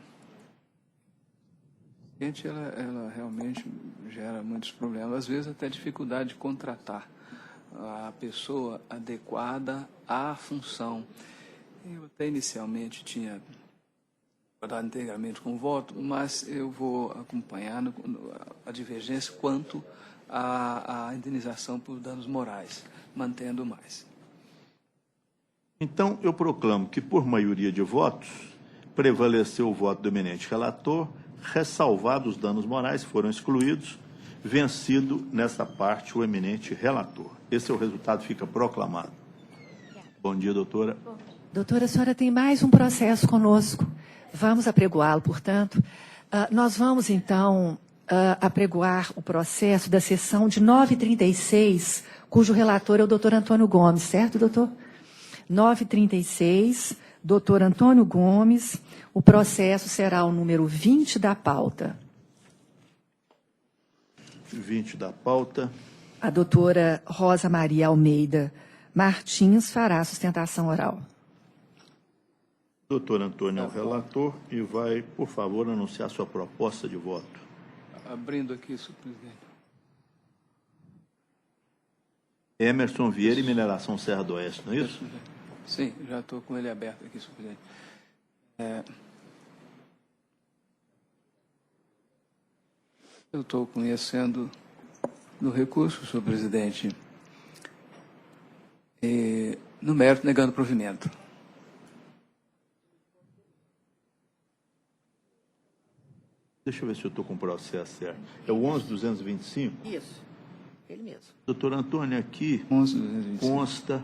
gente, ela realmente gera muitos problemas, às vezes até dificuldade de contratar a pessoa adequada à função. Eu até inicialmente tinha dado integralmente com o voto, mas eu vou acompanhar a divergência quanto à indenização por danos morais, mantendo mais. Então, eu proclamo que, por maioria de votos, prevaleceu o voto do eminente relator, ressalvados os danos morais, foram excluídos, vencido nessa parte o eminente relator. Esse é o resultado, fica proclamado. Bom dia, doutora. Doutora, a senhora tem mais um processo conosco. Vamos apregoá-lo, portanto. Nós vamos, então, apregoar o processo da sessão de 9h36, cujo relator é o doutor Antônio Gomes, certo, doutor? 9h36, doutor Antônio Gomes. O processo será o número 20 da pauta. 20 da pauta. A doutora Rosa Maria Almeida Martins fará a sustentação oral. Doutor Antônio é o relator e vai, por favor, anunciar sua proposta de voto. Abrindo aqui, senhor presidente. Emerson Vieira e Mineração Serra do Oeste, não é isso? Sim, já estou com ele aberto aqui, senhor presidente. Eu estou conhecendo do recurso, senhor presidente, e, no mérito, negando provimento. Deixa eu ver se eu estou com o processo certo. É o 11.225? Isso, ele mesmo. Doutor Antônio, aqui 11.225. consta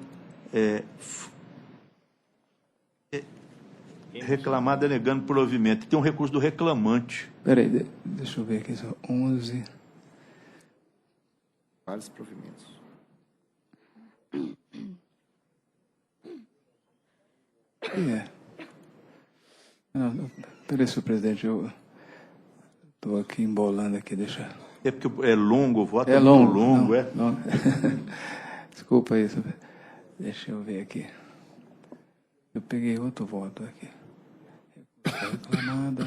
reclamada negando provimento. Tem um recurso do reclamante. Espera aí, deixa eu ver aqui. 11... Vários provimentos. Não, peraí, senhor presidente, eu estou aqui embolando aqui, deixa... É porque é longo o voto, É longo. longo, não, não. Desculpa aí, senhor presidente. Deixa eu ver aqui. Eu peguei outro voto aqui. Reclamada.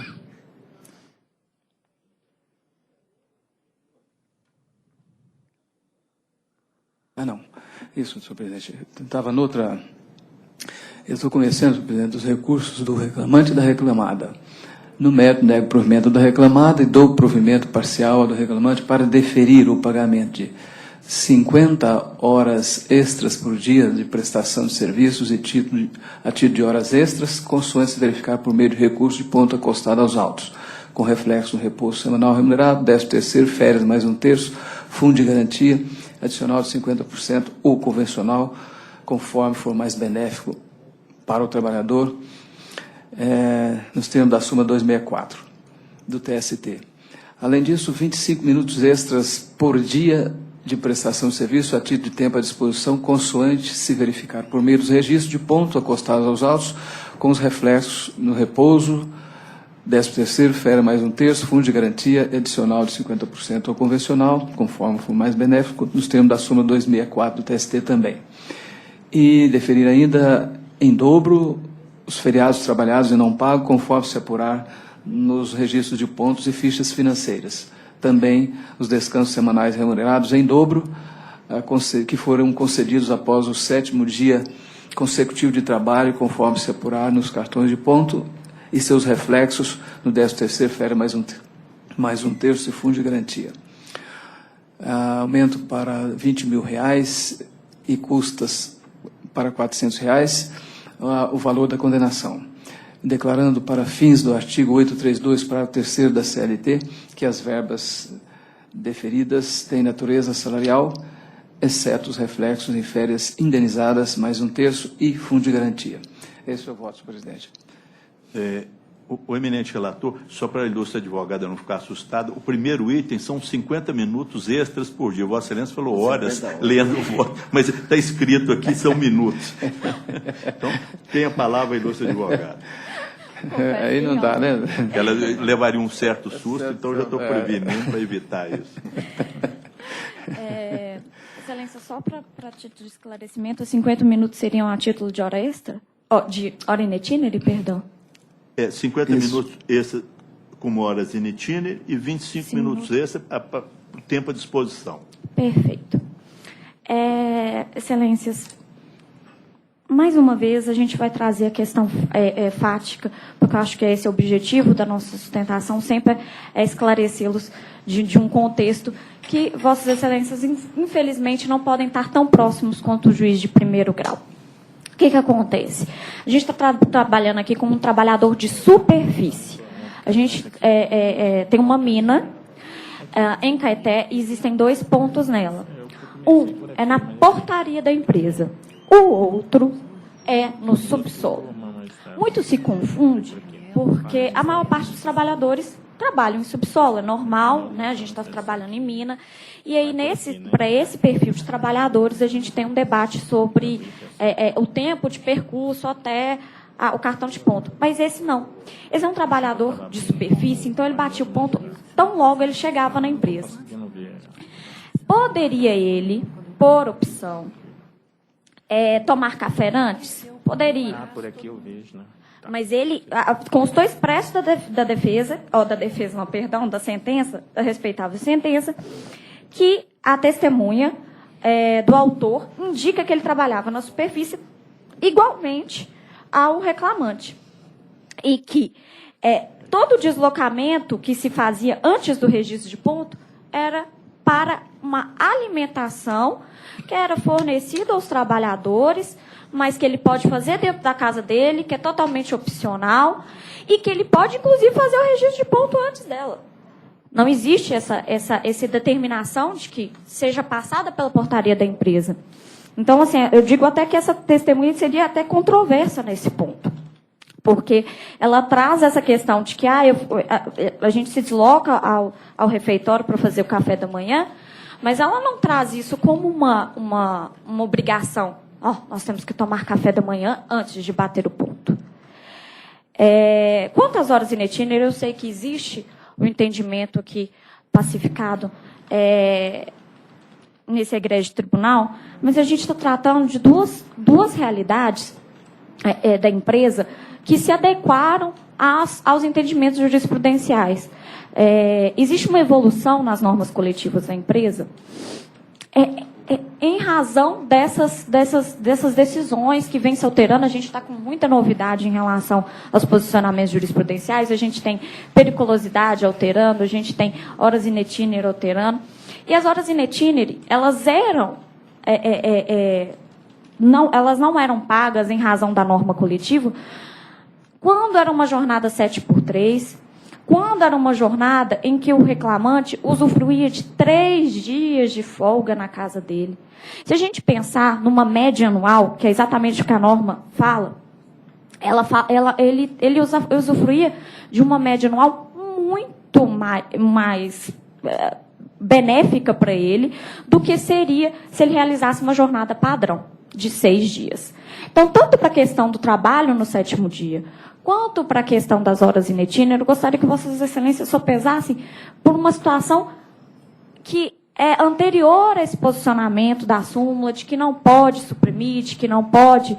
Não. Isso, senhor presidente. Estava noutra... Eu estou conhecendo, senhor presidente, os recursos do reclamante e da reclamada. no mérito, nego o provimento do reclamado e dou provimento parcial ao do reclamante para deferir o pagamento de 50 horas extras por dia de prestação de serviços e a título de horas extras, consoante se verificar por meio de recurso de ponto acostado aos autos, com reflexo no repouso semanal remunerado, 13º, férias mais 1/3, fundo de garantia, adicional de 50% ou convencional, conforme for mais benéfico para o trabalhador, nos termos da súmula 264 do TST. Além disso, 25 minutos extras por dia de prestação de serviço a título de tempo à disposição, consoante se verificar por meio dos registros de ponto acostados aos autos, com os reflexos no repouso, 13º, férias mais 1/3, fundo de garantia adicional de 50% ao convencional, conforme for mais benéfico, nos termos da súmula 264 do TST também. E deferir ainda em dobro os feriados trabalhados e não pagos, conforme se apurar nos registros de pontos e fichas financeiras. Também os descansos semanais remunerados em dobro, que foram concedidos após o 7º dia consecutivo de trabalho, conforme se apurar nos cartões de ponto e seus reflexos no 13º, férias mais 1/3 e fundo de garantia. Aumento para R$20 mil e custas para R$400, o valor da condenação. Declarando para fins do artigo 832, parágrafo 3º da CLT, que as verbas deferidas têm natureza salarial, exceto os reflexos em férias indenizadas, mais 1/3 e fundo de garantia. Esse é o voto, senhor presidente. O eminente relator, só para a ilustre advogada não ficar assustada, o primeiro item são 50 minutos extras por dia. Vossa Excelência falou horas lendo o voto, mas está escrito aqui, são minutos. Então, tem a palavra a ilustre advogada. Aí não dá, né? Ela levaria um certo susto, então já estou prevenindo para evitar isso. Excelência, só para título de esclarecimento, 50 minutos seriam a título de hora extra? De hora in itinere, perdão? 50 minutos extra como horas in itinere e 25 minutos extra para o tempo à disposição. Perfeito. Excelências, mais uma vez a gente vai trazer a questão fática, porque eu acho que esse é o objetivo da nossa sustentação, sempre é esclarecê-los de um contexto que Vossas Excelências, infelizmente, não podem estar tão próximos quanto o juiz de primeiro grau. O que acontece? A gente está trabalhando aqui como um trabalhador de superfície. A gente tem uma mina em Caeté e existem 2 pontos nela. Um é na portaria da empresa, o outro é no subsolo. Muito se confunde porque a maior parte dos trabalhadores trabalham em subsolo, é normal, né? A gente está trabalhando em mina. E aí, para esse perfil de trabalhadores, a gente tem um debate sobre o tempo de percurso até o cartão de ponto. Mas esse não. Esse é um trabalhador de superfície, então ele batia o ponto tão logo ele chegava na empresa. Poderia ele, por opção, tomar café antes? Poderia. Por aqui eu vejo, né? Mas ele constou expresso da sentença, da respeitável sentença, que a testemunha do autor indica que ele trabalhava na superfície igualmente ao reclamante. E que todo o deslocamento que se fazia antes do registro de ponto era para uma alimentação que era fornecida aos trabalhadores, mas que ele pode fazer dentro da casa dele, que é totalmente opcional, e que ele pode, inclusive, fazer o registro de ponto antes dela. Não existe essa determinação de que seja passada pela portaria da empresa. Então, assim, eu digo até que essa testemunha seria até controversa nesse ponto, porque ela traz essa questão de que a gente se desloca ao refeitório para fazer o café da manhã, mas ela não traz isso como uma obrigação. Nós temos que tomar café da manhã antes de bater o ponto. Quantas horas in itinere, eu sei que existe o entendimento aqui pacificado nesse egrégio tribunal, mas a gente está tratando de duas realidades da empresa que se adequaram aos entendimentos jurisprudenciais. Existe uma evolução nas normas coletivas da empresa. em razão dessas decisões que vêm se alterando. A gente está com muita novidade em relação aos posicionamentos jurisprudenciais, a gente tem periculosidade alterando, a gente tem horas in itinere alterando. E as horas in itinere, elas não eram pagas em razão da norma coletiva quando era uma jornada 7x3, quando era uma jornada em que o reclamante usufruía de 3 dias de folga na casa dele. Se a gente pensar numa média anual, que é exatamente o que a norma fala, ele usufruía de uma média anual muito mais benéfica para ele do que seria se ele realizasse uma jornada padrão de 6 dias. Então, tanto para a questão do trabalho no 7º dia, quanto para a questão das horas in itinere, eu gostaria que Vossas Excelências sopesassem por uma situação que é anterior a esse posicionamento da súmula, de que não pode suprimir, de que não pode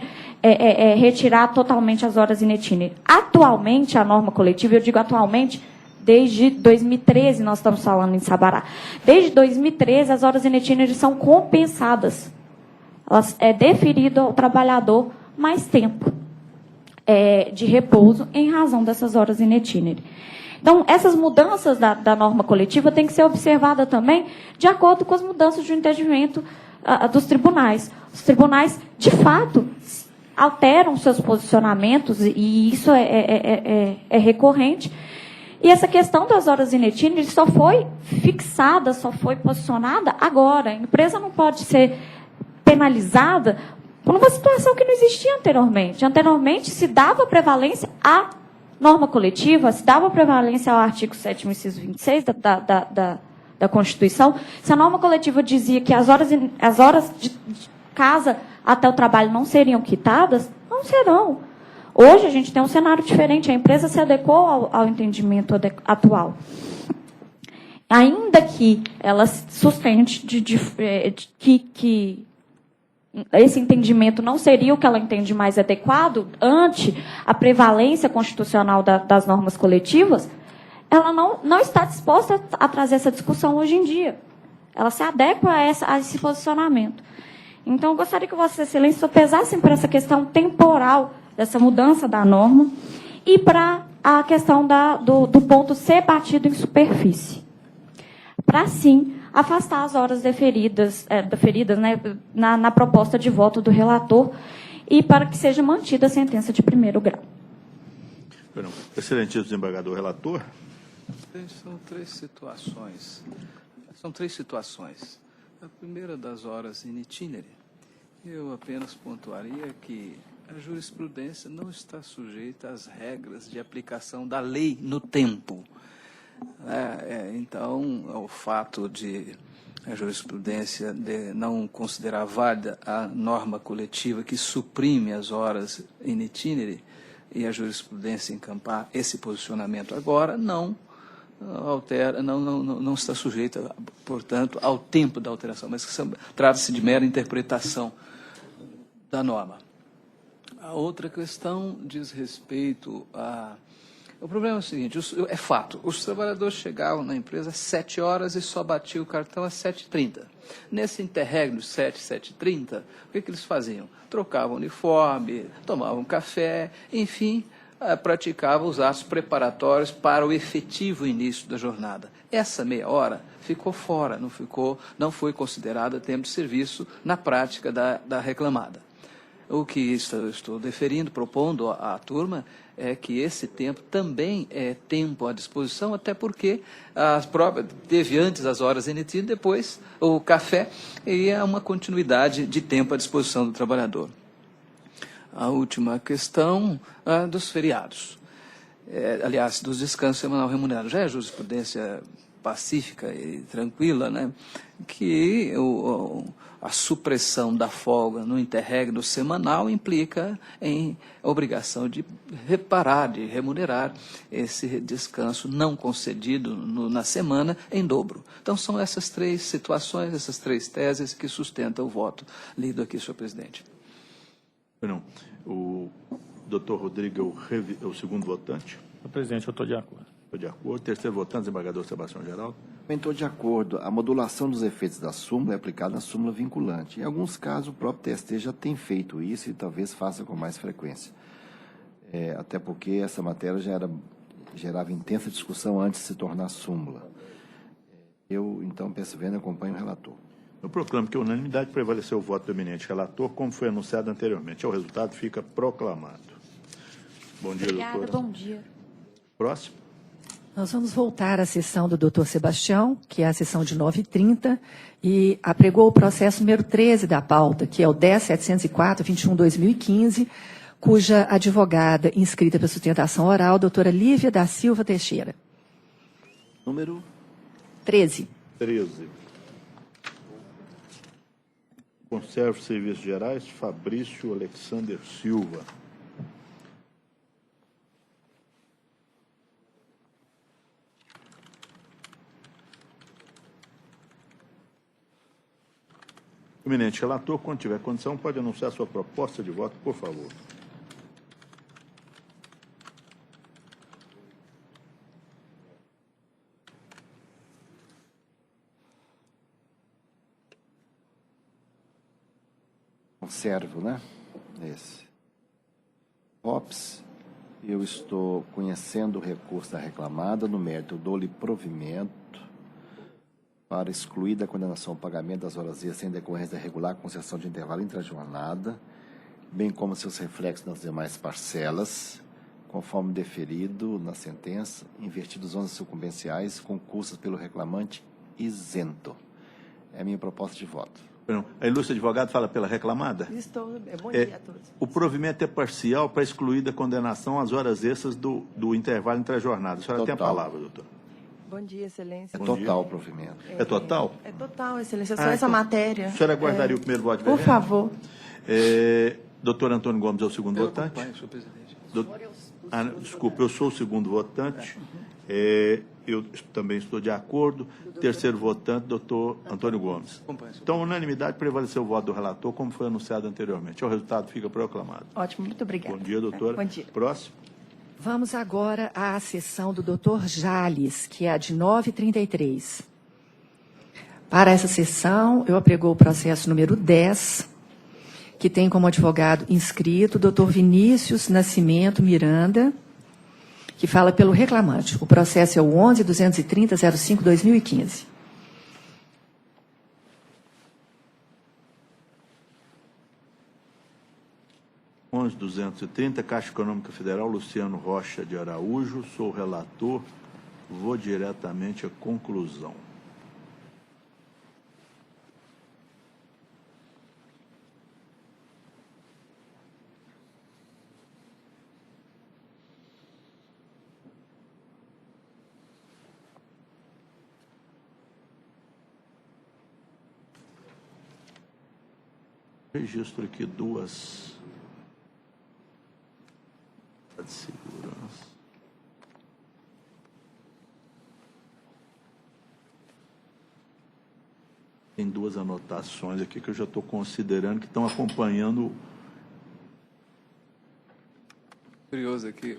retirar totalmente as horas in itinere. Atualmente, a norma coletiva, eu digo atualmente, desde 2013, nós estamos falando em Sabará. Desde 2013, as horas in itinere são compensadas. É deferido ao trabalhador mais tempo de repouso em razão dessas horas in itinere. Então, essas mudanças da norma coletiva têm que ser observadas também de acordo com as mudanças de entendimento dos tribunais. Os tribunais, de fato, alteram seus posicionamentos, e isso é recorrente. E essa questão das horas in itinere só foi fixada, só foi posicionada agora. A empresa não pode ser penalizada por uma situação que não existia anteriormente. Anteriormente, se dava prevalência à norma coletiva, se dava prevalência ao artigo 7º, inciso 26 da Constituição. Se a norma coletiva dizia que as horas de casa até o trabalho não seriam quitadas, não serão. Hoje, a gente tem um cenário diferente. A empresa se adequou ao entendimento atual. Ainda que ela sustente que esse entendimento não seria o que ela entende mais adequado ante a prevalência constitucional das normas coletivas, ela não está disposta a trazer essa discussão hoje em dia. Ela se adequa a esse posicionamento. Então, eu gostaria que Vossas Excelências pesassem para essa questão temporal dessa mudança da norma e para a questão do ponto ser batido em superfície. Para, sim, afastar as horas deferidas né, na proposta de voto do relator e para que seja mantida a sentença de 1º grau. Excelentíssimo desembargador relator. São três situações. A primeira das horas in itinere, eu apenas pontuaria que a jurisprudência não está sujeita às regras de aplicação da lei no tempo. Então, o fato de a jurisprudência não considerar válida a norma coletiva que suprime as horas in itinere e a jurisprudência encampar esse posicionamento agora, não altera, não está sujeita, portanto, ao tempo da alteração, mas trata-se de mera interpretação da norma. A outra questão diz respeito a... O problema é o seguinte, é fato, os trabalhadores chegavam na empresa às 7 horas e só batiam o cartão às 7h30. Nesse interregno 7h30, o que eles faziam? Trocavam uniforme, tomavam café, enfim, praticavam os atos preparatórios para o efetivo início da jornada. Essa meia hora ficou fora, não foi considerada tempo de serviço na prática da reclamada. O que estou deferindo, propondo à turma, é que esse tempo também é tempo à disposição, até porque teve antes as horas in itinere, depois o café, e é uma continuidade de tempo à disposição do trabalhador. A última questão dos feriados. Aliás, dos descansos semanal remunerado. Já é jurisprudência pacífica e tranquila, né, que a supressão da folga no interregno semanal implica em obrigação de remunerar esse descanso não concedido na semana em dobro. Então, são essas três situações, essas três teses que sustentam o voto lido aqui, senhor presidente. Não. O doutor Rodrigo é o segundo votante. Senhor presidente, eu estou de acordo. Estou de acordo. Terceiro votante, desembargador Sebastião Geraldo. Também estou de acordo. A modulação dos efeitos da súmula é aplicada na súmula vinculante. Em alguns casos, o próprio TST já tem feito isso e talvez faça com mais frequência. Até porque essa matéria gerava intensa discussão antes de se tornar súmula. Eu, então, percebendo, acompanho o relator. Eu proclamo que a unanimidade prevaleceu o voto do eminente relator, como foi anunciado anteriormente. O resultado fica proclamado. Bom dia, Obrigada, doutora. bom dia. Próximo. Nós vamos voltar à sessão do doutor Sebastião, que é a sessão de 9h30, e apregou o processo número 13 da pauta, que é o 10.704/21/2015, cuja advogada inscrita para sustentação oral, doutora Lívia da Silva Teixeira. Número 13. 13. Conservo os Serviços Gerais, Fabrício Alexander Silva. O eminente relator, quando tiver condição, pode anunciar sua proposta de voto, por favor. Conservo, né? Esse. OPS, eu estou conhecendo o recurso da reclamada, no mérito dou-lhe provimento para excluir da condenação o pagamento das horas extras em decorrência da regular concessão de intervalo intrajornada, bem como seus reflexos nas demais parcelas, conforme deferido na sentença, invertidos 11 sucumbenciais, concursos pelo reclamante isento. É a minha proposta de voto. A ilustre advogada fala pela reclamada? Bom dia a todos. O provimento é parcial para excluir da condenação as horas extras do intervalo intrajornada. A senhora tem a palavra, doutor. Bom dia, Excelência. É total o provimento. É total? É total, Excelência. Só essa matéria. A senhora aguardaria o primeiro voto de Por divergência? favor. Doutor Antônio Gomes é o segundo votante? Acompanho, senhor presidente. Desculpe, eu sou o segundo votante. Eu também estou de acordo. Terceiro votante, doutor Antônio Gomes. Então, a unanimidade prevaleceu o voto do relator, como foi anunciado anteriormente. O resultado fica proclamado. Ótimo, muito obrigada. Bom dia, doutora. Bom dia. Próximo. Vamos agora à sessão do doutor Jales, que é a de 9h33. Para essa sessão, eu apregou o processo número 10, que tem como advogado inscrito o doutor Vinícius Nascimento Miranda, que fala pelo reclamante. O processo é o 11.230.05/2015. onze 230, Caixa Econômica Federal, Luciano Rocha de Araújo. Sou o relator. Vou diretamente à conclusão. Registro aqui duas de segurança. Tem duas anotações aqui que eu já estou considerando que estão acompanhando. Curioso aqui,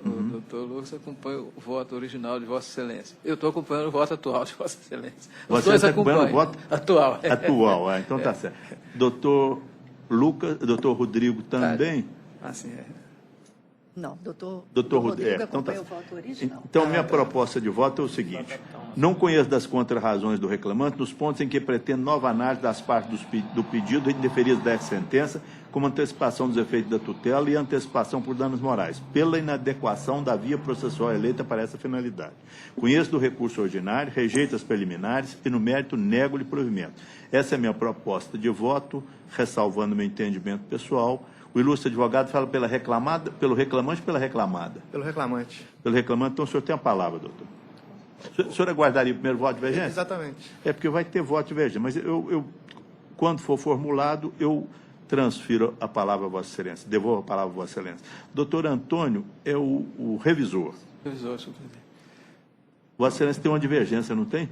o doutor Lucas acompanha o voto original de Vossa Excelência. Eu estou acompanhando o voto atual de Vossa Excelência. Os Você dois está acompanhando o acompanham. voto Atual. atual, então tá certo. Doutor Lucas, doutor Rodrigo também? Assim é. Não, doutor Rodrigo, então tá acompanha o certo. voto original. Então, minha proposta de voto é o seguinte: não conheço das contrarrazões do reclamante nos pontos em que pretende nova análise das partes do pedido indeferidas dessa sentença, como antecipação dos efeitos da tutela e antecipação por danos morais, pela inadequação da via processual eleita para essa finalidade. Conheço do recurso ordinário, rejeito as preliminares e, no mérito, nego-lhe provimento. Essa é a minha proposta de voto, ressalvando meu entendimento pessoal. O ilustre advogado fala pela reclamada, pelo reclamante ou pela reclamada? Pelo reclamante. Pelo reclamante. Então, o senhor tem a palavra, doutor. O senhor aguardaria o primeiro voto de divergência? Exatamente. É porque vai ter voto de divergência. Mas quando for formulado, eu transfiro a palavra a Vossa Excelência, devolvo a palavra a Vossa Excelência. Doutor Antônio é o revisor. Revisor, senhor presidente. Vossa Excelência tem uma divergência, não tem?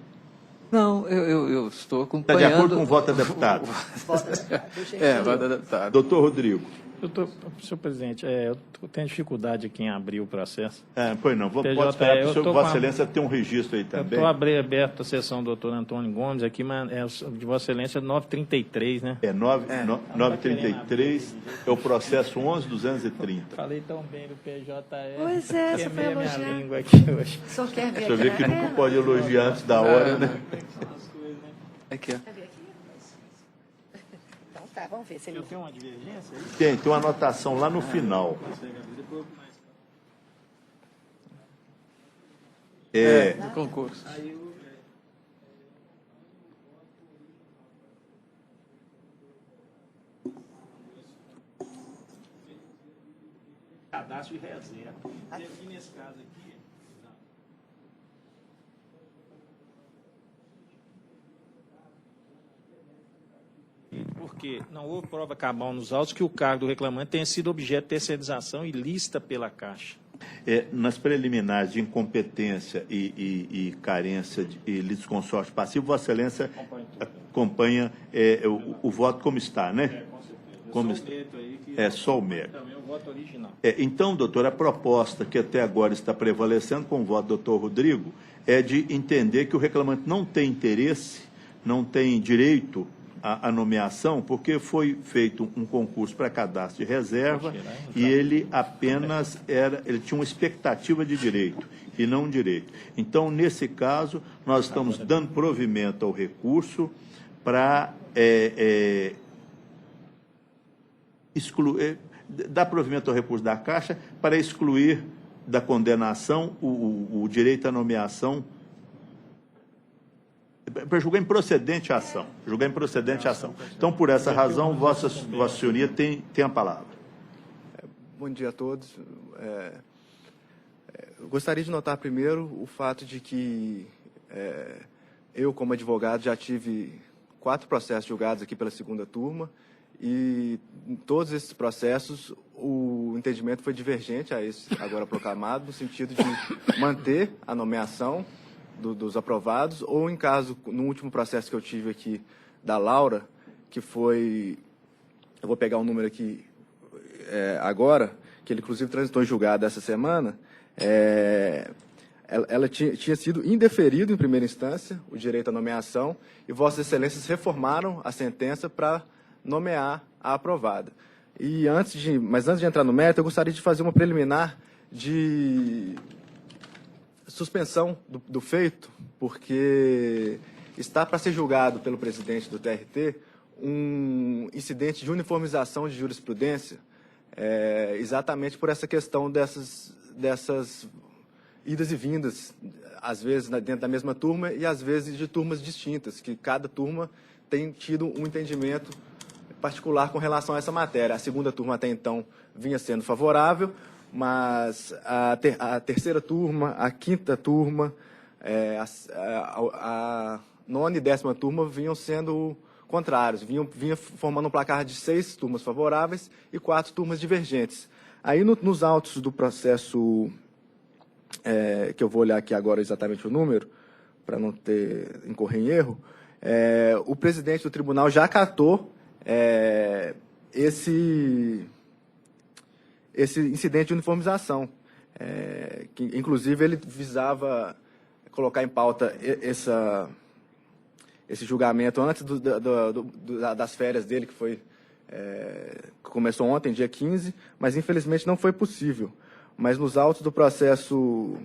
Não, eu estou Está acompanhando... de acordo com o voto da deputada? voto da deputada. Doutor Rodrigo. Senhor presidente, eu tenho dificuldade aqui em abrir o processo. Pois não, pode PJ, esperar que eu o senhor, tô Vossa com a- Excelência tem um registro aí Eu também. estou aberto a sessão do doutor Antônio Gomes aqui, mas de Vossa Excelência 933, né? 933, é o processo 11.230. Falei tão bem do PJE. Pois é, você foi queimei a minha elogiar. língua aqui hoje. O senhor quer ver O senhor vê que aqui? nunca pode elogiar antes da hora, né? Aqui, ó. Então tá, vamos ver se ele... Eu tenho uma divergência aí? Tem uma anotação lá no final. Do concurso. Cadastro de reserva. E aqui nesse caso aqui... Porque não houve prova cabal nos autos que o cargo do reclamante tenha sido objeto de terceirização ilícita pela Caixa. Nas preliminares de incompetência e carência e litisconsórcio passivo, Vossa Excelência acompanha o voto como está, né? Como está. É só o mérito. Também o voto original. Então, doutor, a proposta que até agora está prevalecendo com o voto do doutor Rodrigo é de entender que o reclamante não tem interesse, não tem direito à nomeação, porque foi feito um concurso para cadastro de reserva e ele apenas ele tinha uma expectativa de direito e não um direito. Então, nesse caso, nós estamos dando provimento ao recurso para dar provimento ao recurso da Caixa para excluir da condenação o direito à nomeação, para julgar improcedente a ação. Julgar improcedente a ação. Então, por essa razão, Vossa Senhoria tem a palavra. Bom dia a todos. Eu gostaria de notar primeiro o fato de que eu, como advogado, já tive 4 processos julgados aqui pela segunda turma e em todos esses processos o entendimento foi divergente a esse agora proclamado, no sentido de manter a nomeação dos aprovados, ou em caso, no último processo que eu tive aqui da Laura, que foi, eu vou pegar um número aqui agora, que ele inclusive transitou em julgado essa semana, ela tinha sido indeferido em primeira instância, o direito à nomeação, e Vossas Excelências reformaram a sentença para nomear a aprovada. Mas antes de entrar no mérito, eu gostaria de fazer uma preliminar de suspensão do feito, porque está para ser julgado pelo presidente do TRT um incidente de uniformização de jurisprudência, exatamente por essa questão dessas idas e vindas, às vezes dentro da mesma turma e às vezes de turmas distintas, que cada turma tem tido um entendimento particular com relação a essa matéria. A segunda turma até então vinha sendo favorável, mas a terceira turma, a quinta turma, a nona e 10ª turma vinham sendo contrários, vinha formando um placar de 6 turmas favoráveis e 4 turmas divergentes. Aí nos autos do processo, que eu vou olhar aqui agora exatamente o número, para não incorrer em erro, o presidente do tribunal já acatou esse incidente de uniformização, que inclusive ele visava colocar em pauta esse julgamento antes das férias dele, que começou ontem, dia 15, mas infelizmente não foi possível. Mas nos autos do processo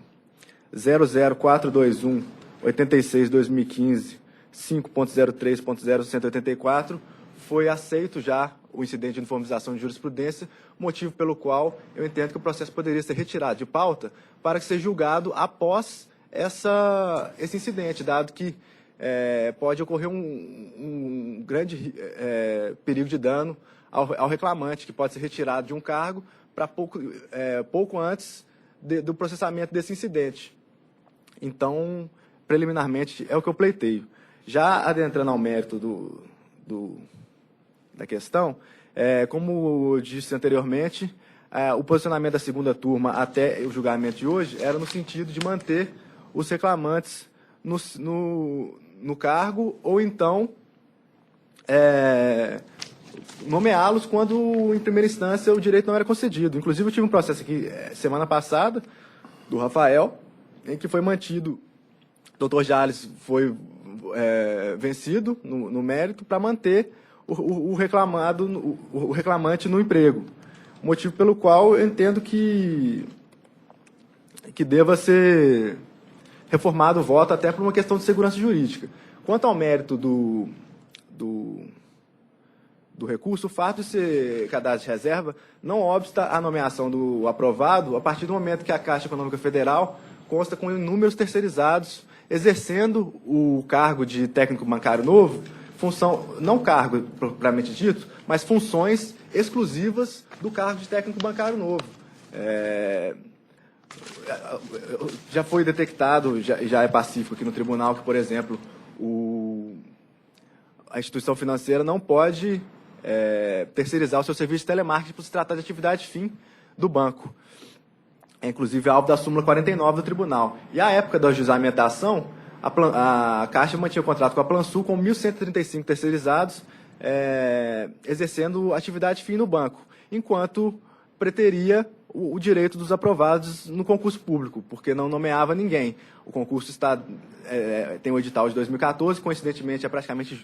00421 86/2015 5.03.0184 foi aceito já o incidente de uniformização de jurisprudência, motivo pelo qual eu entendo que o processo poderia ser retirado de pauta para que seja julgado após esse incidente, dado que pode ocorrer um grande perigo de dano ao reclamante, que pode ser retirado de um cargo para pouco antes do processamento desse incidente. Então, preliminarmente, é o que eu pleiteio. Já adentrando ao mérito da questão, como eu disse anteriormente, o posicionamento da segunda turma até o julgamento de hoje era no sentido de manter os reclamantes no cargo, ou então nomeá-los quando, em primeira instância, o direito não era concedido. Inclusive, eu tive um processo aqui semana passada, do Rafael, em que foi mantido, o Dr. Jales foi vencido no mérito para manter o reclamante no emprego. Motivo pelo qual eu entendo que deva ser reformado o voto até por uma questão de segurança jurídica. Quanto ao mérito do recurso, o fato de ser cadastro de reserva não obsta a nomeação do aprovado a partir do momento que a Caixa Econômica Federal consta com inúmeros terceirizados exercendo o cargo de técnico bancário novo, função, não cargo propriamente dito, mas funções exclusivas do cargo de técnico bancário novo. Já foi detectado, já é pacífico aqui no tribunal, que, por exemplo, a instituição financeira não pode terceirizar o seu serviço de telemarketing por se tratar de atividade fim do banco. É, inclusive, alvo da súmula 49 do tribunal. E à época do ajuizamento da ação, a Caixa mantinha o contrato com a Plansul com 1.135 terceirizados exercendo atividade fim no banco, enquanto preteria o direito dos aprovados no concurso público, porque não nomeava ninguém. O concurso tem o edital de 2014, coincidentemente,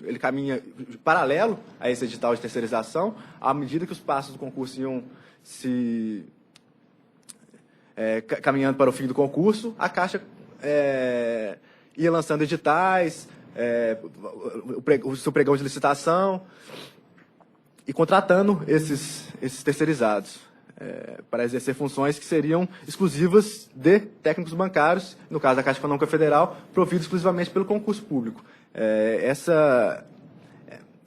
ele caminha paralelo a esse edital de terceirização. À medida que os passos do concurso iam se caminhando para o fim do concurso, a Caixa ia lançando editais, o seu pregão de licitação, e contratando esses terceirizados para exercer funções que seriam exclusivas de técnicos bancários, no caso da Caixa Econômica Federal, providos exclusivamente pelo concurso público.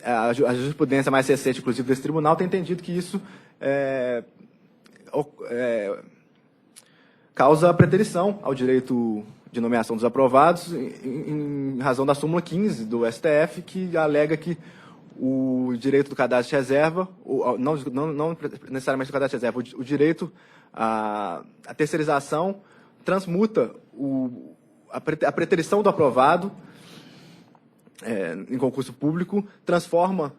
A jurisprudência mais recente, inclusive, desse tribunal, tem entendido que isso causa preterição ao direito de nomeação dos aprovados, em razão da súmula 15 do STF, que alega que o direito do cadastro de reserva, não necessariamente do cadastro de reserva, o direito à terceirização transmuta a preterição do aprovado em concurso público, transforma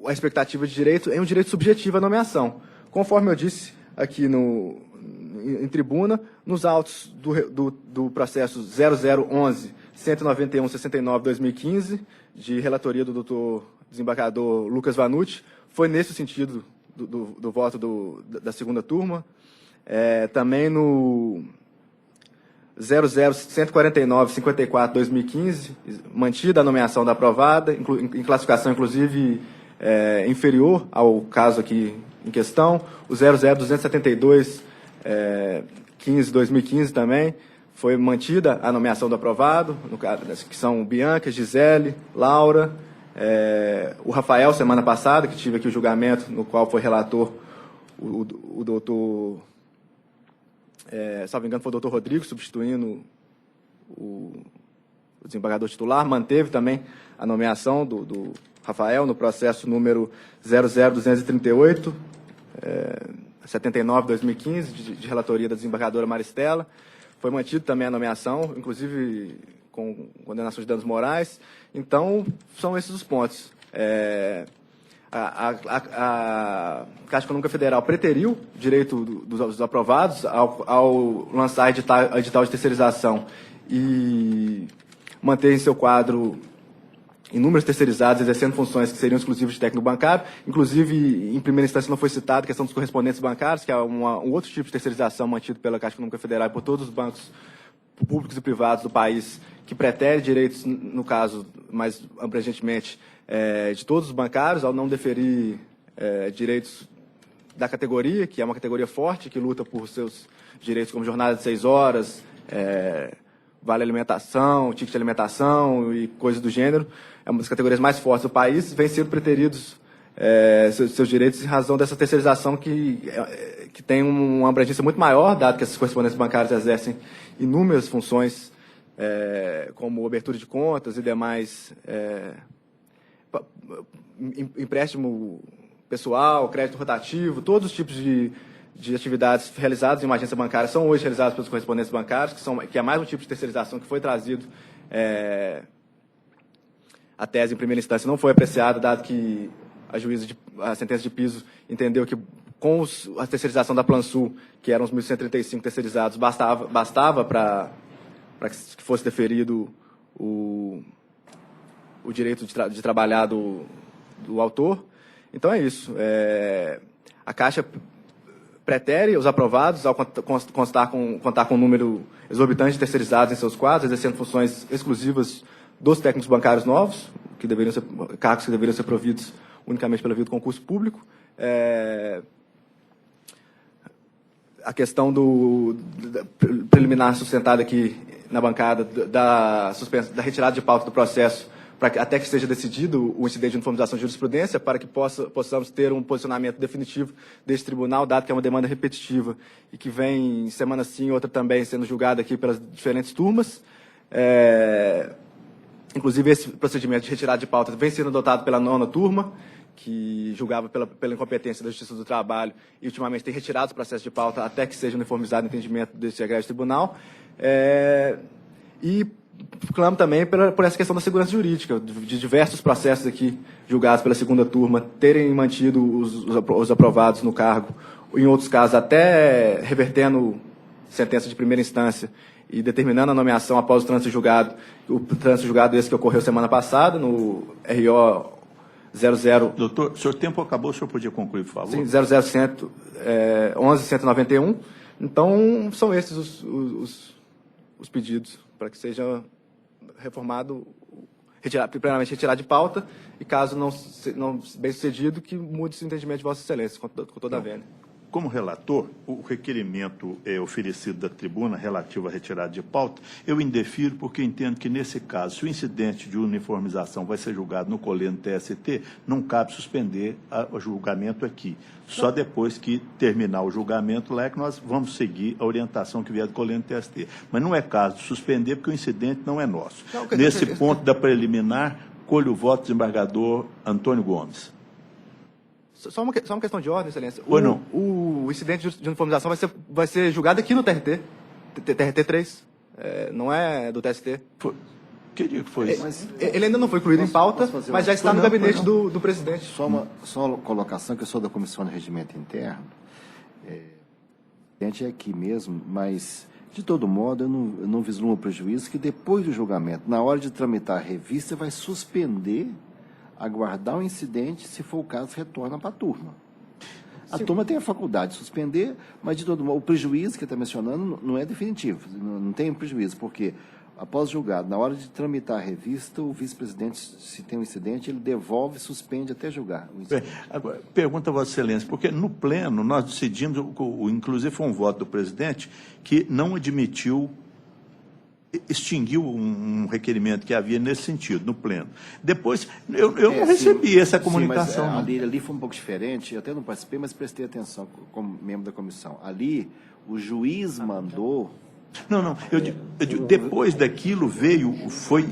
a expectativa de direito em um direito subjetivo à nomeação. Conforme eu disse aqui em tribuna, nos autos do processo 0011-191-69-2015, de relatoria do doutor desembargador Lucas Vanucci, foi nesse o sentido do voto da segunda turma. Também no 00-149-54-2015, mantida a nomeação da aprovada, em classificação, inclusive, inferior ao caso aqui em questão. O 00-272-15-2015 também foi mantida a nomeação do aprovado, no caso, que são Bianca, Gisele, Laura, o Rafael, semana passada, que tive aqui o julgamento, no qual foi relator o doutor, salvo engano, foi o doutor Rodrigo, substituindo o desembargador titular, manteve também a nomeação do Rafael no processo número 00238, 79-2015, de relatoria da desembargadora Maristela. Foi mantido também a nomeação, inclusive com condenação de danos morais. Então, são esses os pontos. A Caixa Econômica Federal preteriu o direito dos aprovados ao lançar edital de terceirização e manter em seu quadro inúmeros terceirizados exercendo funções que seriam exclusivas de técnico bancário. Inclusive, em primeira instância, não foi citada a questão dos correspondentes bancários, que é um outro tipo de terceirização mantido pela Caixa Econômica Federal e por todos os bancos públicos e privados do país, que pretere direitos, no caso, mais abrangentemente, de todos os bancários, ao não deferir direitos da categoria, que é uma categoria forte, que luta por seus direitos como jornada de 6 horas, vale alimentação, ticket de alimentação e coisas do gênero. É uma das categorias mais fortes do país, vem sendo preteridos seus direitos em razão dessa terceirização que tem uma abrangência muito maior, dado que esses correspondentes bancários exercem inúmeras funções, como abertura de contas e demais, empréstimo pessoal, crédito rotativo, todos os tipos de atividades realizadas em uma agência bancária são hoje realizadas pelos correspondentes bancários, que é mais um tipo de terceirização que foi trazido. A tese, em primeira instância, não foi apreciada, dado que a sentença de piso entendeu que com a terceirização da Plansul, que eram os 1.135 terceirizados, bastava para que fosse deferido o direito de trabalhar do autor. Então é isso. A Caixa pretere os aprovados ao contar com um número exorbitante de terceirizados em seus quadros, exercendo funções exclusivas dos técnicos bancários novos, cargos que deveriam ser providos unicamente pela via do concurso público. A questão da preliminar sustentada aqui na bancada da retirada de pauta do processo, até que seja decidido o incidente de uniformização de jurisprudência, para que possamos ter um posicionamento definitivo deste tribunal, dado que é uma demanda repetitiva e que vem semana sim, outra também, sendo julgada aqui pelas diferentes turmas. Inclusive, esse procedimento de retirada de pauta vem sendo adotado pela 9ª turma, que julgava pela incompetência da Justiça do Trabalho e, ultimamente, tem retirado os processos de pauta até que seja uniformizado o entendimento desse egrégio tribunal. E clamo também por essa questão da segurança jurídica, de diversos processos aqui julgados pela 2ª turma terem mantido os aprovados no cargo, em outros casos até revertendo sentença de primeira instância e determinando a nomeação após o trânsito julgado esse que ocorreu semana passada, no RO 00... Doutor, o seu tempo acabou, o senhor podia concluir, por favor? Sim, 00111-191. Então, são esses os pedidos para que seja reformado, plenamente retirado de pauta, e caso não bem sucedido, que mude esse entendimento de Vossa Excelência, com toda a vênia. Como relator, o requerimento oferecido da tribuna relativo à retirada de pauta, eu indefiro porque entendo que, nesse caso, se o incidente de uniformização vai ser julgado no colêgio TST, não cabe suspender o julgamento aqui. Só depois que terminar o julgamento lá é que nós vamos seguir a orientação que vier do colêgio TST. Mas não é caso de suspender porque o incidente não é nosso. Nesse ponto da preliminar, colho o voto do desembargador Antônio Gomes. Só uma questão de ordem, Excelência. Não. O incidente de uniformização vai ser julgado aqui no TRT 3, não é do TST. Que dia que foi isso? Ele ainda não foi incluído em pauta, mas já está no gabinete do presidente. Só uma colocação, que eu sou da Comissão de Regimento Interno. O presidente é aqui mesmo, mas, de todo modo, eu não vislumbro prejuízo que, depois do julgamento, na hora de tramitar a revista, vai suspender, aguardar o incidente, se for o caso, retorna para a turma. A turma tem a faculdade de suspender, mas, de todo modo, o prejuízo que está mencionando não é definitivo, não tem prejuízo, porque, após julgado, na hora de tramitar a revista, o vice-presidente, se tem um incidente, ele devolve, suspende até julgar o incidente. Agora, pergunta a Vossa Excelência, porque no pleno nós decidimos, inclusive foi um voto do presidente, que não admitiu, extinguiu um requerimento que havia nesse sentido, no pleno. Depois, eu não recebi essa comunicação. Sim, mas ali foi um pouco diferente, eu até não participei, mas prestei atenção como membro da comissão. Ali, o juiz mandou... Não, depois daquilo foi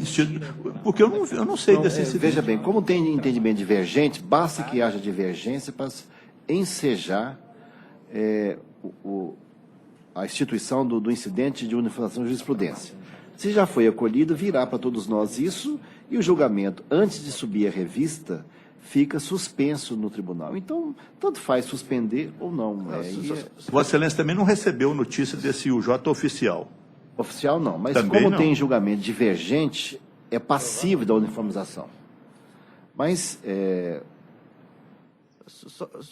porque eu não sei desse incidente. Veja bem, como tem entendimento divergente, basta que haja divergência para ensejar a instituição do incidente de uniformização de jurisprudência. Se já foi acolhido, virá para todos nós isso, e o julgamento, antes de subir a revista, fica suspenso no tribunal. Então, tanto faz suspender ou não. Vossa Excelência também não recebeu notícia desse UJ oficial? Oficial não, mas também como não. Tem julgamento divergente, é passivo da uniformização. Mas,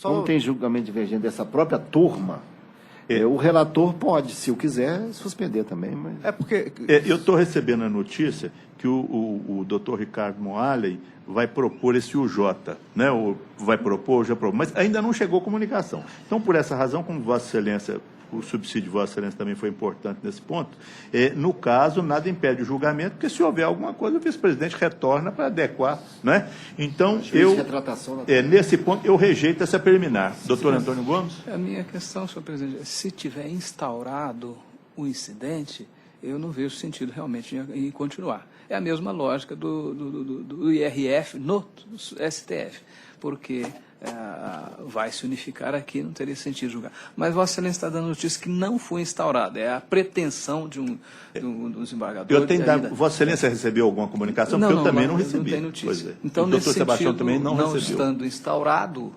como tem julgamento divergente dessa própria turma, o relator pode, se o quiser, suspender também. Mas... eu estou recebendo a notícia que o doutor Ricardo Moalley vai propor esse UJ, né? Vai propor, já propôs, mas ainda não chegou comunicação. Então, por essa razão, como Vossa Excelência, o subsídio de Vossa Excelência também foi importante nesse ponto, no caso, nada impede o julgamento, porque se houver alguma coisa, o vice-presidente retorna para adequar, né? Então, nesse ponto, eu rejeito essa preliminar. Doutor Antônio Gomes? A minha questão, senhor presidente, se tiver instaurado o incidente, eu não vejo sentido realmente em continuar. É a mesma lógica do IRF no STF, porque vai se unificar aqui, não teria sentido julgar. Mas Vossa Excelência está dando notícia que não foi instaurada, é a pretensão de um desembargador. Eu tenho dado, Vossa Excelência recebeu alguma comunicação? Porque eu também não recebi. Não tem notícia. Pois é. Então, o nesse doutor Sebastião sentido, também não recebeu. estando instaurado,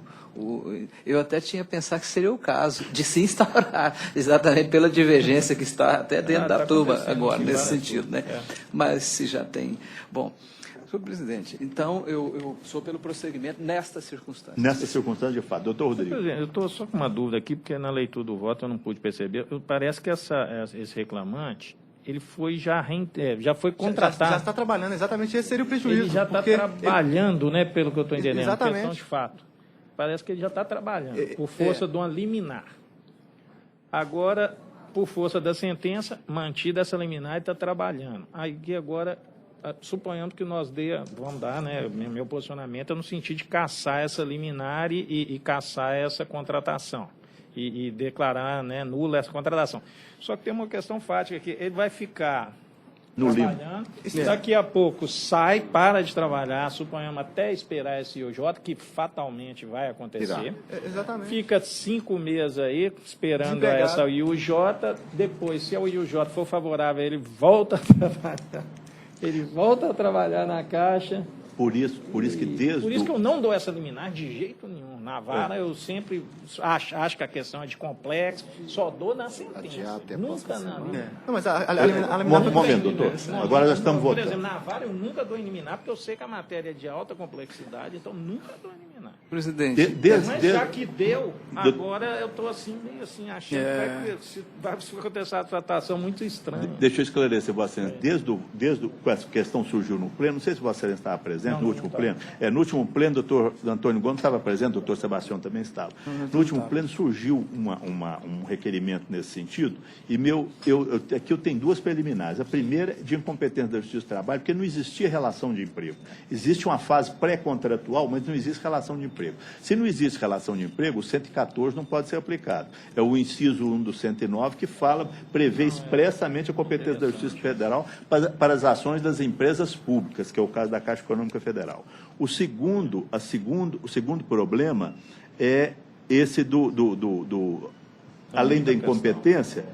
eu até tinha pensado que seria o caso de se instaurar, exatamente pela divergência que está até dentro da turma agora, nesse sentido, né? Mas se já tem... Bom, senhor presidente, então eu sou pelo prosseguimento nesta circunstância. Nessa circunstância, de fato. Doutor Rodrigo. Eu estou só com uma dúvida aqui, porque na leitura do voto eu não pude perceber. Parece que esse reclamante, ele foi já foi contratado. Já está trabalhando, exatamente esse seria o prejuízo. Ele já está trabalhando, né, pelo que eu estou entendendo, Exatamente. questão de fato. Parece que ele já está trabalhando, por força de uma liminar. Agora, por força da sentença, mantida essa liminar e está trabalhando. Aí agora, suponhando que nós vamos dar, né, meu posicionamento é no sentido de cassar essa liminar e cassar essa contratação. E declarar, né, nula essa contratação. Só que tem uma questão fática aqui, ele vai ficar no trabalhando, daqui a pouco sai, para de trabalhar, suponhamos até esperar esse IUJ, que fatalmente vai acontecer. Exatamente. Fica 5 meses aí, esperando essa IUJ, depois, se a IUJ for favorável, ele volta a trabalhar na Caixa. Por isso que desde... Por isso que eu não dou essa liminar de jeito nenhum. Na vara, eu sempre acho que a questão é de complexo, só dou na sentença. Nunca na liminar. Não, mas a liminar... Um momento, doutor. Agora nós estamos Por votando. exemplo, na vara eu nunca dou em liminar, porque eu sei que a matéria é de alta complexidade, então nunca dou em liminar. Presidente. Mas já que deu, agora eu estou assim, meio assim, achando que vai acontecer uma tratação muito estranha. Deixa eu esclarecer, Vossa Excelência. Desde que essa questão surgiu no pleno, não sei se Vossa Excelência estava presente no último pleno. No último pleno, o doutor Antônio Gomes estava presente, o doutor Sebastião também estava. No último pleno surgiu um requerimento nesse sentido, e aqui eu tenho 2 preliminares. A primeira de incompetência da Justiça do Trabalho, porque não existia relação de emprego. Existe uma fase pré-contratual, mas não existe relação de emprego. Se não existe relação de emprego, o 114 não pode ser aplicado. É o inciso 1 do 109 que prevê expressamente a competência da Justiça Federal para as ações das empresas públicas, que é o caso da Caixa Econômica Federal. O segundo problema é esse além da incompetência,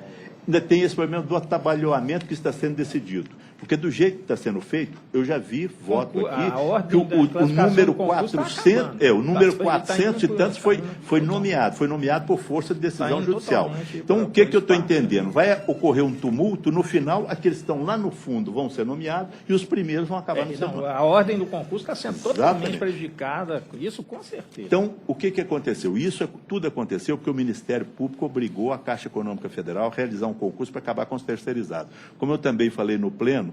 ainda tem esse problema do atabalhoamento que está sendo decidido. Porque do jeito que está sendo feito, eu já vi voto aqui que o número 400, o número 400 e tantos foi nomeado por força de decisão judicial. Então, o que eu estou entendendo? Vai ocorrer um tumulto, no final, aqueles que estão lá no fundo vão ser nomeados e os primeiros vão acabar não sendo nomeados. A ordem do concurso está sendo totalmente prejudicada, isso com certeza. Então, o que aconteceu? Tudo aconteceu porque o Ministério Público obrigou a Caixa Econômica Federal a realizar um concurso para acabar com os terceirizados. Como eu também falei no pleno,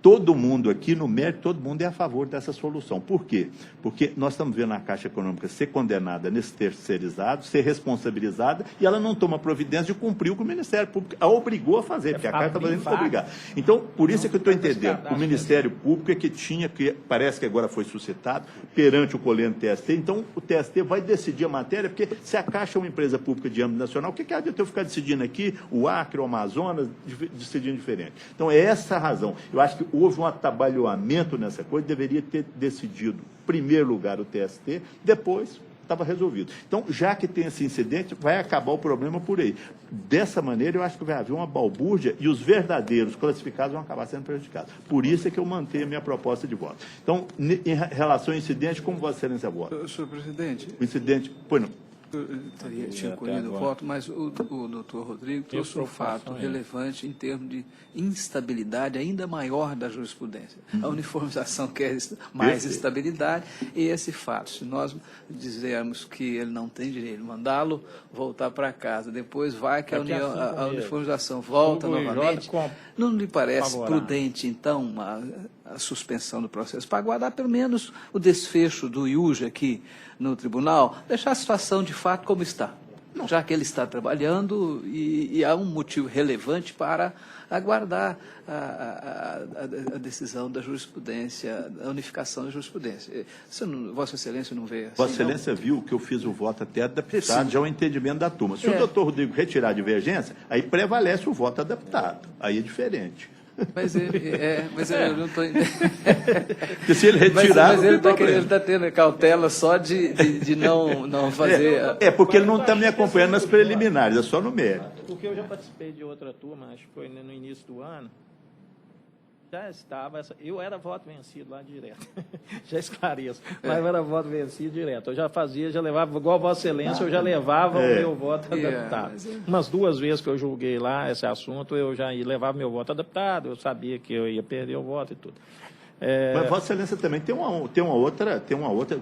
todo mundo aqui, no mérito, todo mundo é a favor dessa solução. Por quê? Porque nós estamos vendo a Caixa Econômica ser condenada nesse terceirizado, ser responsabilizada, e ela não toma providência de cumprir o que o Ministério Público a obrigou a fazer, porque a Caixa está fazendo para obrigar. Então, por isso é que eu estou entendendo. O Ministério Público é que parece que agora foi suscitado, perante o coleno TST, então o TST vai decidir a matéria, porque se a Caixa é uma empresa pública de âmbito nacional, o que adianta eu ficar decidindo aqui, o Acre, o Amazonas, decidindo diferente? Então, é essa a razão. Eu acho que houve um atabalhoamento nessa coisa, deveria ter decidido, em primeiro lugar, o TST, depois estava resolvido. Então, já que tem esse incidente, vai acabar o problema por aí. Dessa maneira, eu acho que vai haver uma balbúrdia e os verdadeiros classificados vão acabar sendo prejudicados. Por isso é que eu mantenho a minha proposta de voto. Então, em relação ao incidente, como Vossa Excelência vota? Senhor presidente. O incidente... Pois não. Eu tinha colhido o voto, mas o doutor Rodrigo trouxe um fato relevante em termos de instabilidade ainda maior da jurisprudência. A uniformização quer mais estabilidade, e esse fato, se nós dizermos que ele não tem direito de mandá-lo voltar para casa, depois vai que a uniformização volta novamente, não lhe parece prudente, então, a suspensão do processo, para aguardar pelo menos o desfecho do IUJ aqui no tribunal, deixar a situação de fato como está, já que ele está trabalhando e há um motivo relevante para aguardar a decisão da jurisprudência, a unificação da jurisprudência. Vossa Excelência não vê assim? Vossa Excelência viu que eu fiz o voto até adaptado já ao entendimento da turma. Se o doutor Rodrigo retirar a divergência, aí prevalece o voto adaptado. Aí é diferente. Mas eu não estou entendendo. Porque se ele retirar, Mas não ele tem está problema. tendo cautela só de não fazer. Porque ele não está me acompanhando nas preliminares, é só no mérito. Porque eu já participei de outra turma, acho que foi no início do ano. Já estava, eu era voto vencido lá direto, já esclareço, mas eu era voto vencido direto. Eu já fazia, já levava, igual Vossa Excelência, eu já levava o meu voto adaptado. Umas 2 vezes que eu julguei lá esse assunto, eu já levava meu voto adaptado, eu sabia que eu ia perder o voto e tudo. Mas Vossa Excelência também tem uma outra,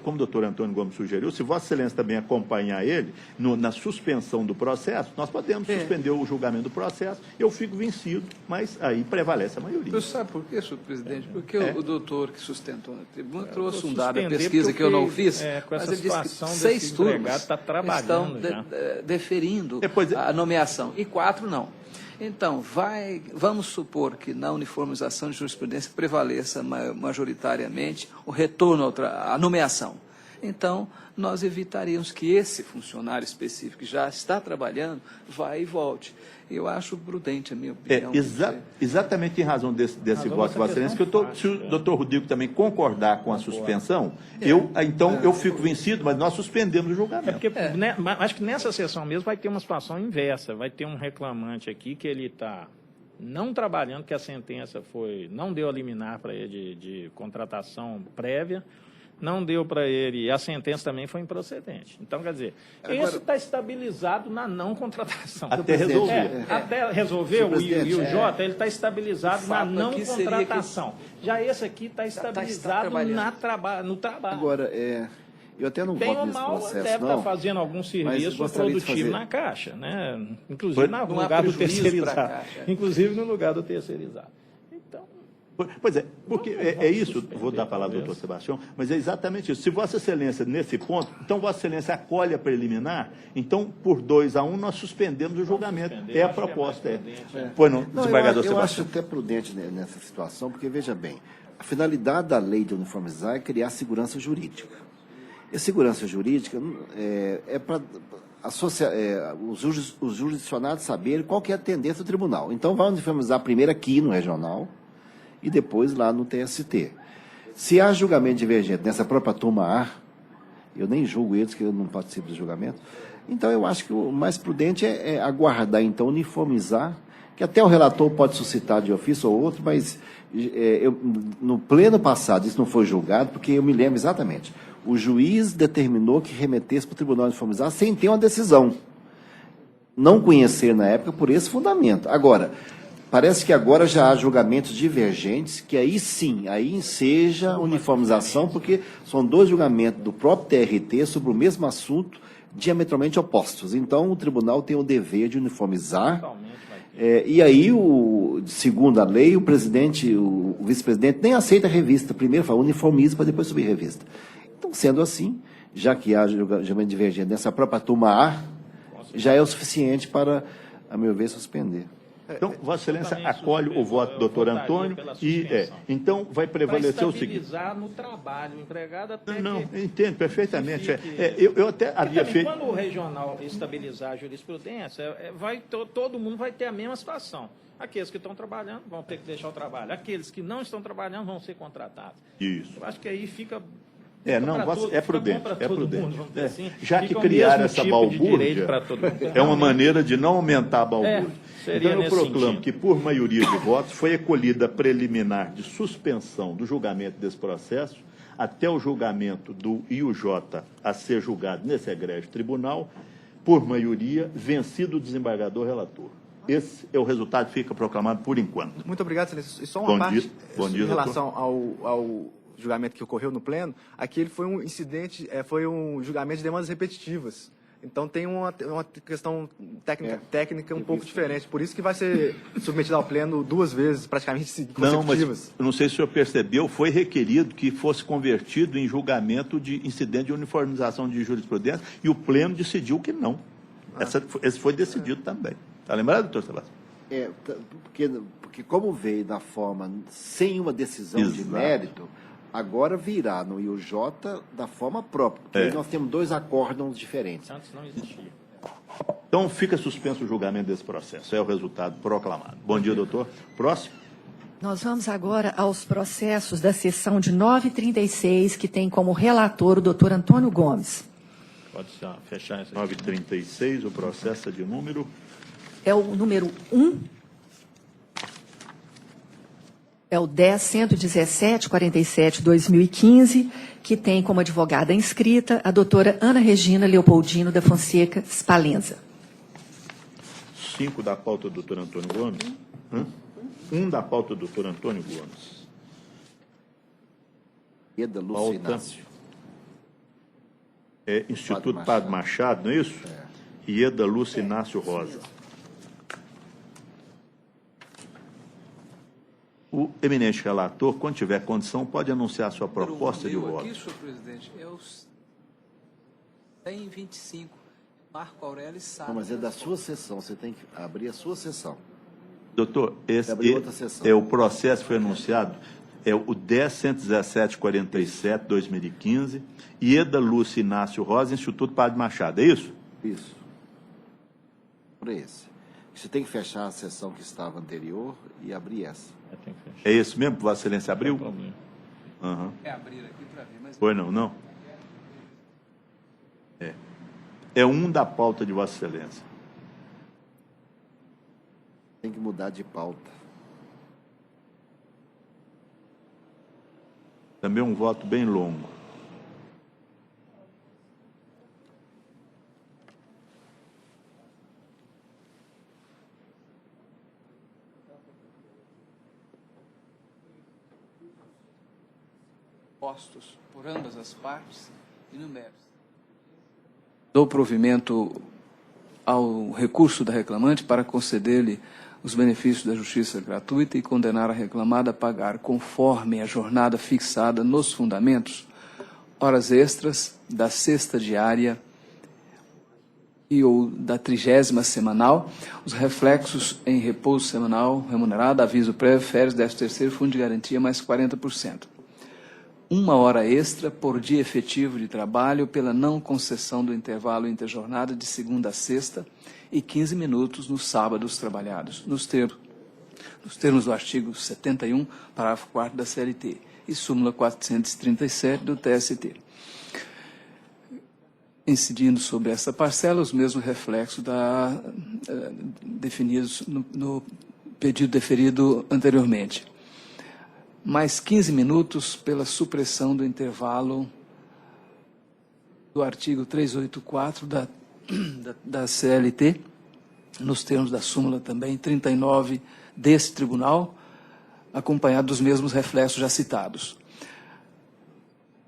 como o doutor Antônio Gomes sugeriu, se Vossa Excelência também acompanhar ele na suspensão do processo, nós podemos suspender o julgamento do processo, eu fico vencido, mas aí prevalece a maioria. Você sabe por quê, senhor presidente? Porque o doutor que sustentou na tribuna trouxe um dado da pesquisa que eu não fiz, mas ele disse que 6 turmas estão deferindo a nomeação e 4 não. Então, vamos supor que na uniformização de jurisprudência prevaleça majoritariamente o retorno à nomeação. Então, nós evitaríamos que esse funcionário específico que já está trabalhando vá e volte. Eu acho prudente, a minha opinião. Exatamente em razão desse voto de Vossa Excelência, se o doutor Rodrigo também concordar com a suspensão, eu fico vencido, mas nós suspendemos o julgamento. Acho que nessa sessão mesmo vai ter uma situação inversa, vai ter um reclamante aqui que ele está não trabalhando, que a sentença não deu a liminar para ele de contratação prévia, não deu para ele, e a sentença também foi improcedente. Então, quer dizer, isso está estabilizado na não contratação. Até resolver. Até resolver o IUJ, ele está estabilizado na não contratação. Já esse aqui está estabilizado no trabalho. Agora, eu até não voto nesse processo, deve estar fazendo algum serviço produtivo na Caixa, né? Inclusive no lugar do terceirizado. Inclusive no lugar do terceirizado. Pois é, porque é isso, vou dar a palavra ao doutor Sebastião, mas é exatamente isso. Se Vossa Excelência, nesse ponto, então Vossa Excelência acolhe a preliminar, então, por 2-1, nós suspendemos o julgamento. É a proposta. Pois não, desembargador Sebastião. Eu acho Sebastião. até prudente nessa situação, porque, veja bem, a finalidade da lei de uniformizar é criar segurança jurídica. E segurança jurídica é para os jurisdicionados saberem qual que é a tendência do tribunal. Então, vai uniformizar primeiro aqui no regional, e depois lá no TST. Se há julgamento divergente nessa própria turma A, eu nem julgo eles, que eu não participo do julgamento, então eu acho que o mais prudente é aguardar, então, uniformizar, que até o relator pode suscitar de ofício ou outro, mas no pleno passado isso não foi julgado, porque eu me lembro exatamente, o juiz determinou que remetesse para o tribunal uniformizar sem ter uma decisão. Não conhecer na época por esse fundamento. Agora, parece que agora já há julgamentos divergentes, que aí sim, aí enseja uniformização, porque são 2 julgamentos do próprio TRT sobre o mesmo assunto, diametralmente opostos. Então, o tribunal tem o dever de uniformizar. E aí, segundo a lei, o presidente, o vice-presidente nem aceita a revista. Primeiro fala uniformiza para depois subir a revista. Então, sendo assim, já que há julgamento divergente nessa própria turma A, já é o suficiente para, a meu ver, suspender. Então, Vossa Excelência acolhe o voto do doutor Antônio então vai prevalecer o seguinte. Estabilizar no trabalho, o empregado até entendo perfeitamente. Eu até havia feito. Quando o regional estabilizar a jurisprudência, todo mundo vai ter a mesma situação. Aqueles que estão trabalhando vão ter que deixar o trabalho. Aqueles que não estão trabalhando vão ser contratados. Isso. Eu acho que aí fica... é prudente. Assim, já que criar essa balbúrdia, é uma maneira de não aumentar a balbúrdia. Então, eu proclamo que, por maioria de votos, foi acolhida a preliminar de suspensão do julgamento desse processo até o julgamento do IUJ a ser julgado nesse egrégio tribunal, por maioria, vencido o desembargador relator. Esse é o resultado que fica proclamado por enquanto. Muito obrigado, Excelência. E só uma parte em relação ao julgamento que ocorreu no pleno, aquele foi um incidente, foi um julgamento de demandas repetitivas. Então tem uma questão técnica um pouco diferente. Por isso que vai ser submetido ao pleno 2 vezes, praticamente consecutivas. Não, mas não sei se o senhor percebeu, foi requerido que fosse convertido em julgamento de incidente de uniformização de jurisprudência e o pleno decidiu que não. Esse foi decidido também. Está lembrado, doutor Sebastião? Porque como veio da forma sem uma decisão de mérito, agora virá no IUJ da forma própria. Porque aí nós temos 2 acórdãos diferentes. Antes não existia. Então, fica suspenso o julgamento desse processo. É o resultado proclamado. Bom dia, doutor. Próximo. Nós vamos agora aos processos da sessão de 936, que tem como relator o doutor Antônio Gomes. Pode fechar essa. 936, o processo é de número... É o número 1. É o 10.117/47/2015, que tem como advogada inscrita a doutora Ana Regina Leopoldino da Fonseca Spalenza. 5 da pauta do doutor Antônio Gomes. 1 da pauta do doutor Antônio Gomes. Ieda Lúcia Pauta. Inácio. É Instituto Padre Machado, não é isso? Ieda Lúcia Inácio Rosa. O eminente relator, quando tiver condição, pode anunciar sua proposta de O meu voto. aqui, senhor presidente, é o 125. Marco Aurélio Sá. Não, mas é da sua sessão, você tem que abrir a sua sessão. Doutor, esse Abre outra sessão. é o processo que foi anunciado, é o 10.117/47/2015, Ieda Lúcia Inácio Rosa, Instituto Padre Machado, é isso? Isso. Por esse. Você tem que fechar a sessão que estava anterior e abrir essa. Tem que fechar. É esse mesmo que Vossa Excelência abriu? Não tem problema. Aham. É abrir aqui para ver, mas Foi não? É 1 da pauta de Vossa Excelência. Tem que mudar de pauta. Também um voto bem longo. postos por ambas as partes e numérios. Dou provimento ao recurso da reclamante para conceder-lhe os benefícios da justiça gratuita e condenar a reclamada a pagar, conforme a jornada fixada nos fundamentos, horas extras da sexta diária e ou da 30ª semanal, os reflexos em repouso semanal remunerado, aviso prévio, férias, 13º, fundo de garantia, mais 40%. 1 hora extra por dia efetivo de trabalho pela não concessão do intervalo interjornada de segunda a sexta e 15 minutos nos sábados trabalhados, nos termos do artigo 71, parágrafo 4º da CLT e súmula 437 do TST. Incidindo sobre essa parcela, os mesmos reflexos definidos no pedido deferido anteriormente. Mais 15 minutos pela supressão do intervalo do artigo 384 da CLT, nos termos da súmula também 39 desse tribunal, acompanhado dos mesmos reflexos já citados.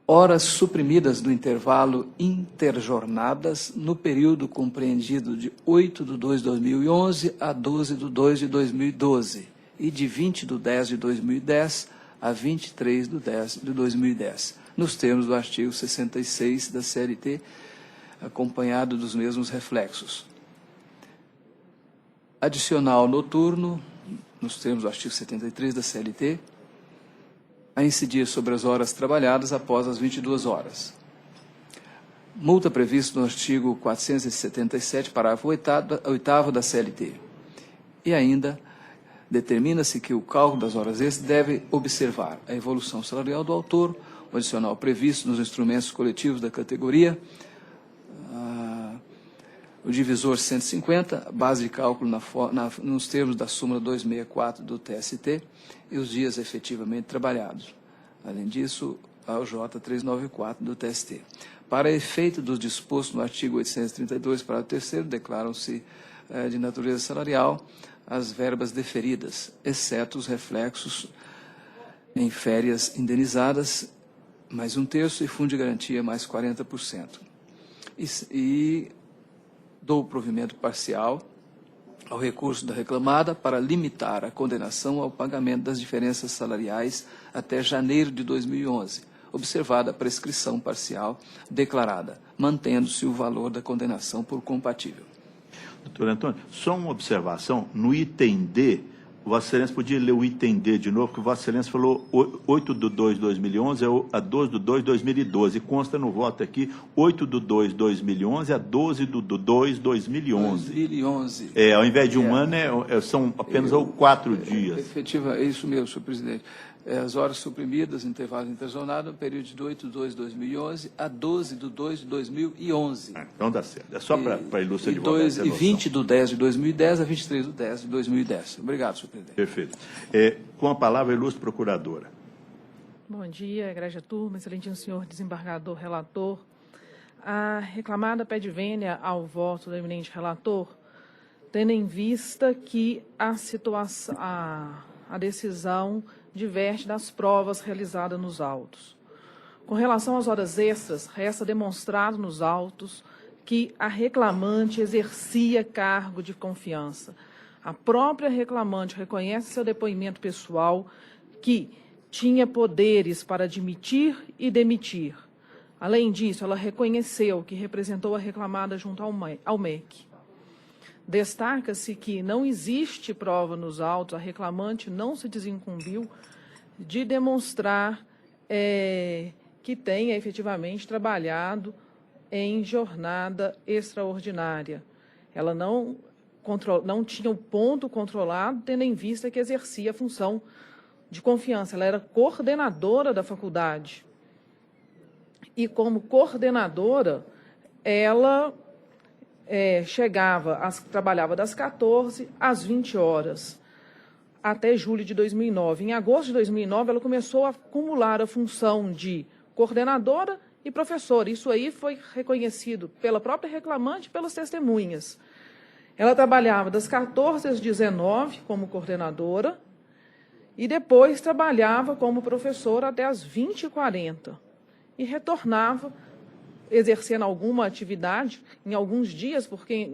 Horas suprimidas do intervalo interjornadas no período compreendido de 8/2/2011 a 12/2/2012 e de 20/10/2010 a 23/10/2010, nos termos do artigo 66 da CLT, acompanhado dos mesmos reflexos. Adicional noturno, nos termos do artigo 73 da CLT, a incidir sobre as horas trabalhadas após as 22 horas. Multa prevista no artigo 477, parágrafo 8º da CLT. E ainda determina-se que o cálculo das horas extras deve observar a evolução salarial do autor, o adicional previsto nos instrumentos coletivos da categoria, o divisor 150, a base de cálculo nos termos da súmula 264 do TST e os dias efetivamente trabalhados. Além disso, a OJ 394 do TST. Para efeito dos dispostos no artigo 832, parágrafo 3º, declaram-se de natureza salarial as verbas deferidas, exceto os reflexos em férias indenizadas, mais 1/3, e fundo de garantia, mais 40%. E dou provimento parcial ao recurso da reclamada para limitar a condenação ao pagamento das diferenças salariais até janeiro de 2011, observada a prescrição parcial declarada, mantendo-se o valor da condenação por compatível. Doutor Antônio, só uma observação. No item D, Vossa Excelência podia ler o item D de novo, porque Vossa Excelência falou 8/2/2011 a 12/2/2012. Consta no voto aqui 8/2/2011 a 12/2/2011. 2011. Ao invés de um ano, são apenas 4 dias. Efetiva, é isso mesmo, senhor presidente. As horas suprimidas, intervalo interzonado, no período de 8/2/2011 a 12/2/2011. Então dá certo. É só para a ilustre advogada. E 20/10/2010 a 23/10/2010. Obrigado, senhor presidente. Perfeito. Com a palavra, a ilustre procuradora. Bom dia, egrégia turma, excelentíssimo senhor desembargador relator. A reclamada pede vênia ao voto do eminente relator, tendo em vista que a decisão diverte das provas realizadas nos autos. Com relação às horas extras, resta demonstrado nos autos que a reclamante exercia cargo de confiança. A própria reclamante reconhece em seu depoimento pessoal que tinha poderes para admitir e demitir. Além disso, ela reconheceu que representou a reclamada junto ao MEC. Destaca-se que não existe prova nos autos, a reclamante não se desincumbiu de demonstrar que tenha efetivamente trabalhado em jornada extraordinária. Ela não tinha o ponto controlado, tendo em vista que exercia a função de confiança. Ela era coordenadora da faculdade. E, como coordenadora, ela trabalhava das 14 às 20 horas, até julho de 2009. Em agosto de 2009, ela começou a acumular a função de coordenadora e professora. Isso aí foi reconhecido pela própria reclamante e pelas testemunhas. Ela trabalhava das 14 às 19 como coordenadora e depois trabalhava como professora até às 20h40 e retornava exercendo alguma atividade em alguns dias, porque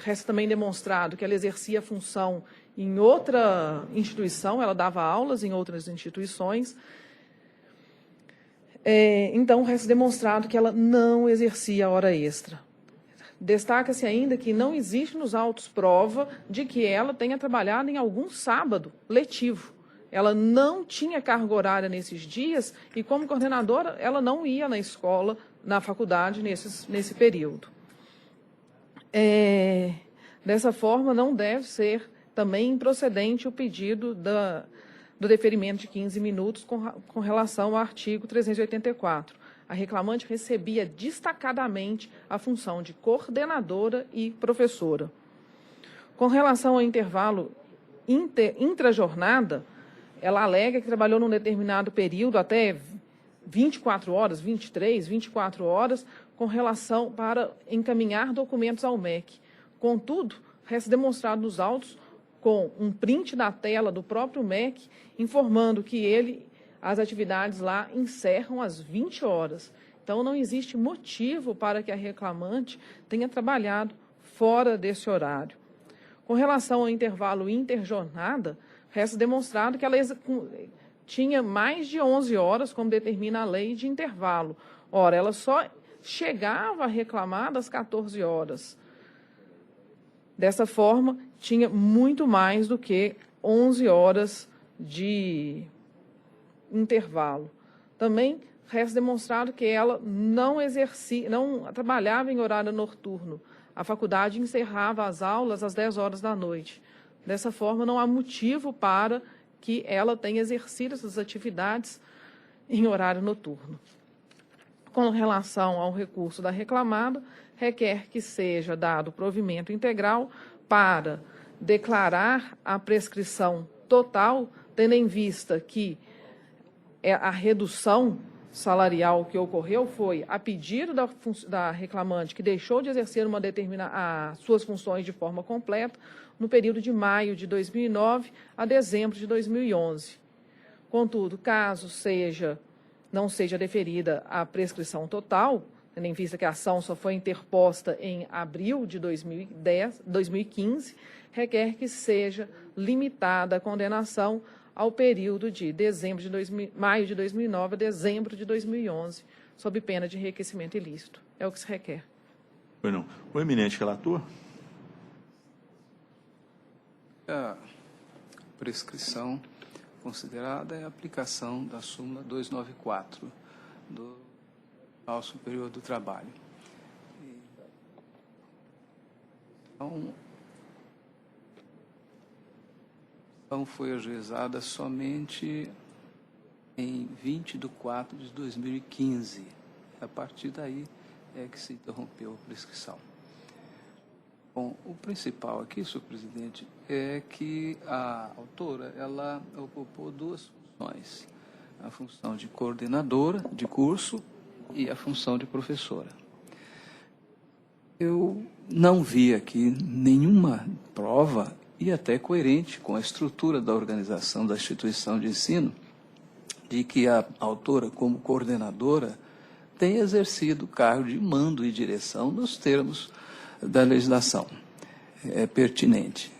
resta também demonstrado que ela exercia a função em outra instituição, ela dava aulas em outras instituições. Então, resta demonstrado que ela não exercia a hora extra. Destaca-se ainda que não existe nos autos prova de que ela tenha trabalhado em algum sábado letivo. Ela não tinha carga horária nesses dias e, como coordenadora, ela não ia na escola, na faculdade, nesse período. Dessa forma, não deve ser também improcedente o pedido do deferimento de 15 minutos com relação ao artigo 384. A reclamante recebia destacadamente a função de coordenadora e professora. Com relação ao intervalo intrajornada, ela alega que trabalhou num determinado período, até 24 horas, 23, 24 horas, com relação para encaminhar documentos ao MEC. Contudo, resta demonstrado nos autos, com um print da tela do próprio MEC, informando que as atividades lá encerram às 20 horas. Então, não existe motivo para que a reclamante tenha trabalhado fora desse horário. Com relação ao intervalo interjornada, resta demonstrado que ela tinha mais de 11 horas, como determina a lei de intervalo. Ora, ela só chegava a reclamar das 14 horas. Dessa forma, tinha muito mais do que 11 horas de intervalo. Também resta demonstrado que ela não trabalhava em horário noturno. A faculdade encerrava as aulas às 10 horas da noite. Dessa forma, não há motivo para que ela tenha exercido essas atividades em horário noturno. Com relação ao recurso da reclamada, requer que seja dado provimento integral para declarar a prescrição total, tendo em vista que a redução salarial que ocorreu foi a pedido da reclamante, que deixou de exercer as suas funções de forma completa no período de maio de 2009 a dezembro de 2011. Contudo, caso não seja deferida a prescrição total, tendo em vista que a ação só foi interposta em abril de 2015, requer que seja limitada a condenação ao período de maio de 2009 a dezembro de 2011, sob pena de enriquecimento ilícito. É o que se requer. Pois não. O eminente relator. prescrição considerada é a aplicação da súmula 294 do Tribunal Superior do Trabalho. Então, foi ajuizada somente em 20 de 4 de 2015. A partir daí é que se interrompeu a prescrição. Bom, o principal aqui, senhor presidente, é que a autora ela ocupou duas funções: a função de coordenadora de curso e a função de professora. Eu não vi aqui nenhuma prova, e até coerente com a estrutura da organização da instituição de ensino, de que a autora, como coordenadora, tem exercido o cargo de mando e direção nos termos da legislação. É pertinente.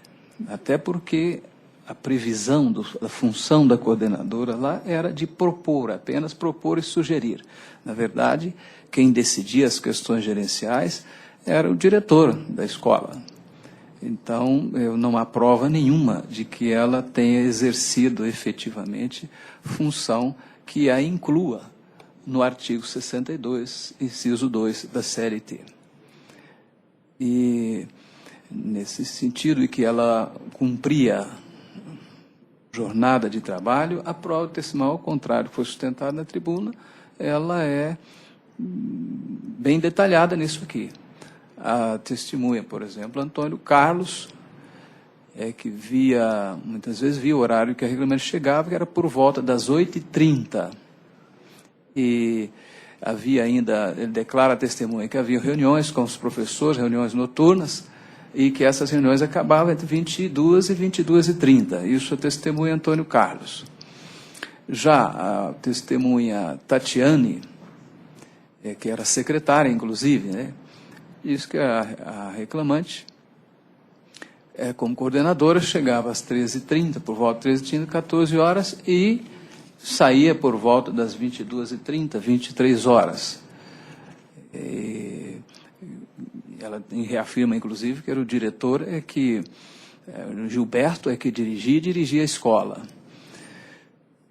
Até porque a previsão da função da coordenadora lá era de propor, apenas propor e sugerir. Na verdade, quem decidia as questões gerenciais era o diretor da escola. Então, não há prova nenhuma de que ela tenha exercido efetivamente função que a inclua no artigo 62, inciso 2 da CLT. E, nesse sentido, em que ela cumpria jornada de trabalho, a prova testemunhal, ao contrário, que foi sustentada na tribuna, ela é bem detalhada nisso aqui. A testemunha, por exemplo, Antônio Carlos, que muitas vezes via o horário que a regulamento chegava, que era por volta das 8h30. E havia ainda, ele declara a testemunha que havia reuniões com os professores, reuniões noturnas, e que essas reuniões acabavam entre 22 e 22h30. Isso é testemunha Antônio Carlos. Já a testemunha Tatiane, que era secretária, inclusive, né, diz que a reclamante, como coordenadora, chegava às 13h30, por volta de 13h30, 14 horas, e saía por volta das 22h30, 23 horas. Ela reafirma, inclusive, que era o diretor, Gilberto, que dirigia a escola.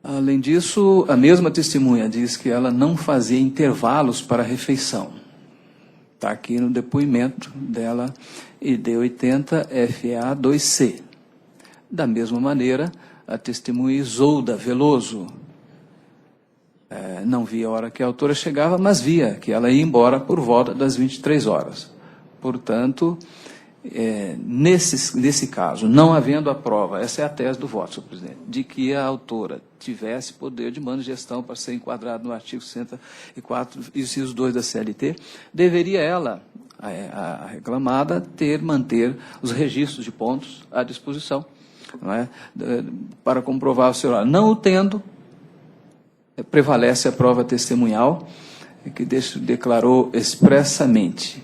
Além disso, a mesma testemunha diz que ela não fazia intervalos para a refeição. Está aqui no depoimento dela, ID 80 FA 2C. Da mesma maneira, a testemunha Isolda Veloso não via a hora que a autora chegava, mas via que ela ia embora por volta das 23 horas. Portanto, nesse caso, não havendo a prova, essa é a tese do voto, senhor presidente, de que a autora tivesse poder de mando e gestão para ser enquadrado no artigo 64, inciso 2 da CLT, deveria ela, a reclamada, manter os registros de pontos à disposição, não é? Para comprovar o seu horário. Não o tendo, prevalece a prova testemunhal, que declarou expressamente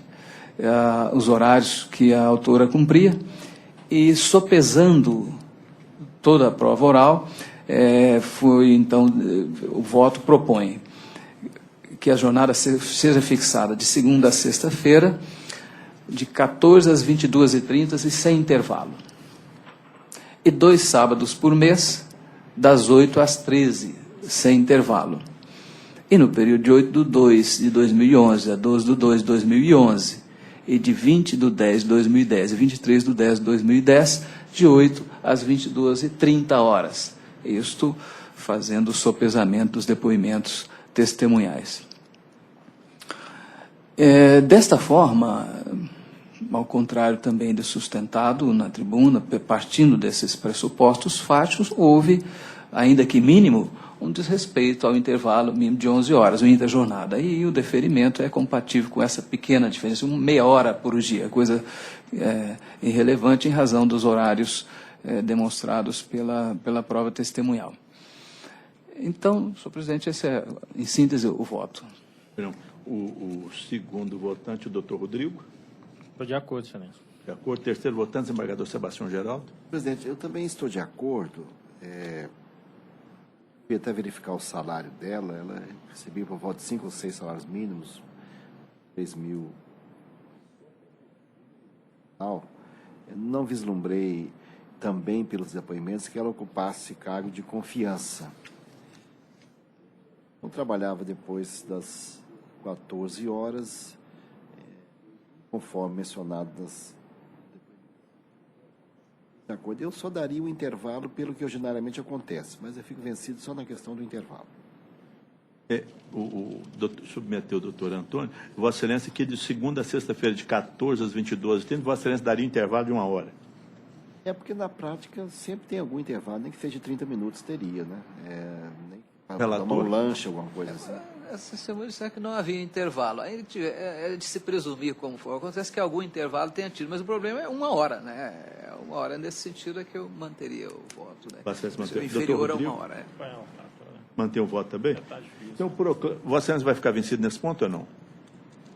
os horários que a autora cumpria, e sopesando toda a prova oral, então, o voto propõe que a jornada seja fixada de segunda a sexta-feira, de 14 às 22h30 e sem intervalo. E 2 sábados por mês, das 8 às 13, sem intervalo. E no período de 8/2 de 2011 a 12/2 de 2011, e de 20 de 10 de 2010 e 23 de 10 de 2010, de 8 às 22h30 horas. Isto fazendo o sopesamento dos depoimentos testemunhais. Desta forma, ao contrário também de sustentado na tribuna, partindo desses pressupostos fáticos, houve, ainda que mínimo, um desrespeito ao intervalo mínimo de 11 horas, o interjornada. E o deferimento é compatível com essa pequena diferença, meia hora por dia, coisa irrelevante em razão dos horários demonstrados pela prova testemunhal. Então, senhor presidente, esse é, em síntese, o voto. O segundo votante, o doutor Rodrigo. Estou de acordo, excelência. De acordo. Terceiro votante, desembargador Sebastião Geraldo. Presidente, eu também estou de acordo. Fui até verificar o salário dela, ela recebia por volta de 5 ou 6 salários mínimos, 3 mil. Não vislumbrei também pelos depoimentos que ela ocupasse cargo de confiança. Eu trabalhava depois das 14 horas, conforme mencionado de acordo. Eu só daria o intervalo pelo que ordinariamente acontece, mas eu fico vencido só na questão do intervalo. Submeteu o doutor Antônio. Vossa Excelência, que de segunda a sexta-feira, de 14 às 22h30, Vossa Excelência daria intervalo de 1 hora. É porque, na prática, sempre tem algum intervalo, nem que seja de 30 minutos, teria, né? Nem para tomar um lanche, alguma coisa assim. Essa semana disseram que não havia intervalo. Aí é de se presumir como for. Acontece que algum intervalo tenha tido, mas o problema é 1 hora, né? 1 hora nesse sentido é que eu manteria o voto, né? Inferior a 1 hora. Mantém o voto também? Então, Vossa Excelência vai ficar vencido nesse ponto ou não?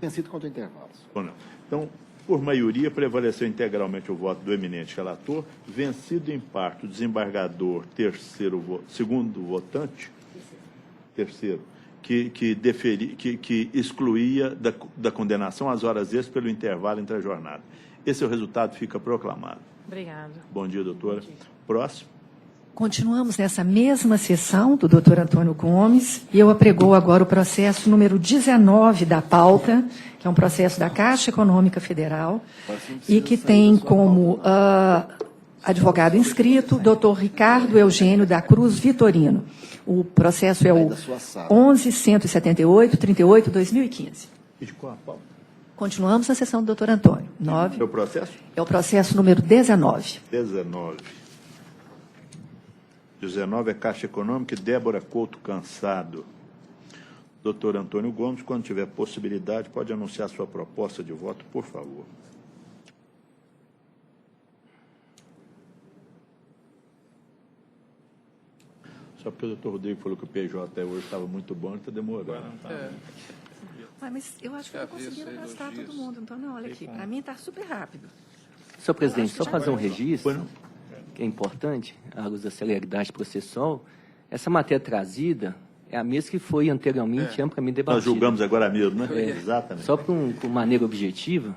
Vencido contra intervalos. Ou não? Então, por maioria, prevaleceu integralmente o voto do eminente relator, vencido em parte o desembargador segundo votante, terceiro, que excluía da condenação as horas extras pelo intervalo entre a jornada. Esse é o resultado, fica proclamado. Obrigada. Bom dia, doutora. Próximo. Continuamos nessa mesma sessão do doutor Antônio Gomes, e eu apregoo agora o processo número 19 da pauta, que é um processo da Caixa Econômica Federal, e que tem como advogado inscrito doutor Ricardo Eugênio da Cruz Vitorino. O processo é o 11.178/38/2015. E de qual a pauta? Continuamos na sessão do doutor Antônio. 9. É o processo? É o processo número 19. 19 é Caixa Econômica e Débora Couto Cansado. Doutor Antônio Gomes, quando tiver possibilidade, pode anunciar sua proposta de voto, por favor. Só porque o doutor Rodrigo falou que o PJ até hoje estava muito bom, ele está demorando. Mas eu acho que eu consegui arrastar todo mundo. Então, não, olha aqui, para mim está super rápido. Senhor presidente, só fazer um registro, que é importante, à luz da celeridade processual. Essa matéria trazida é a mesma que foi anteriormente amplamente debatida. Nós julgamos agora mesmo, né? Exatamente. Só por maneira objetiva,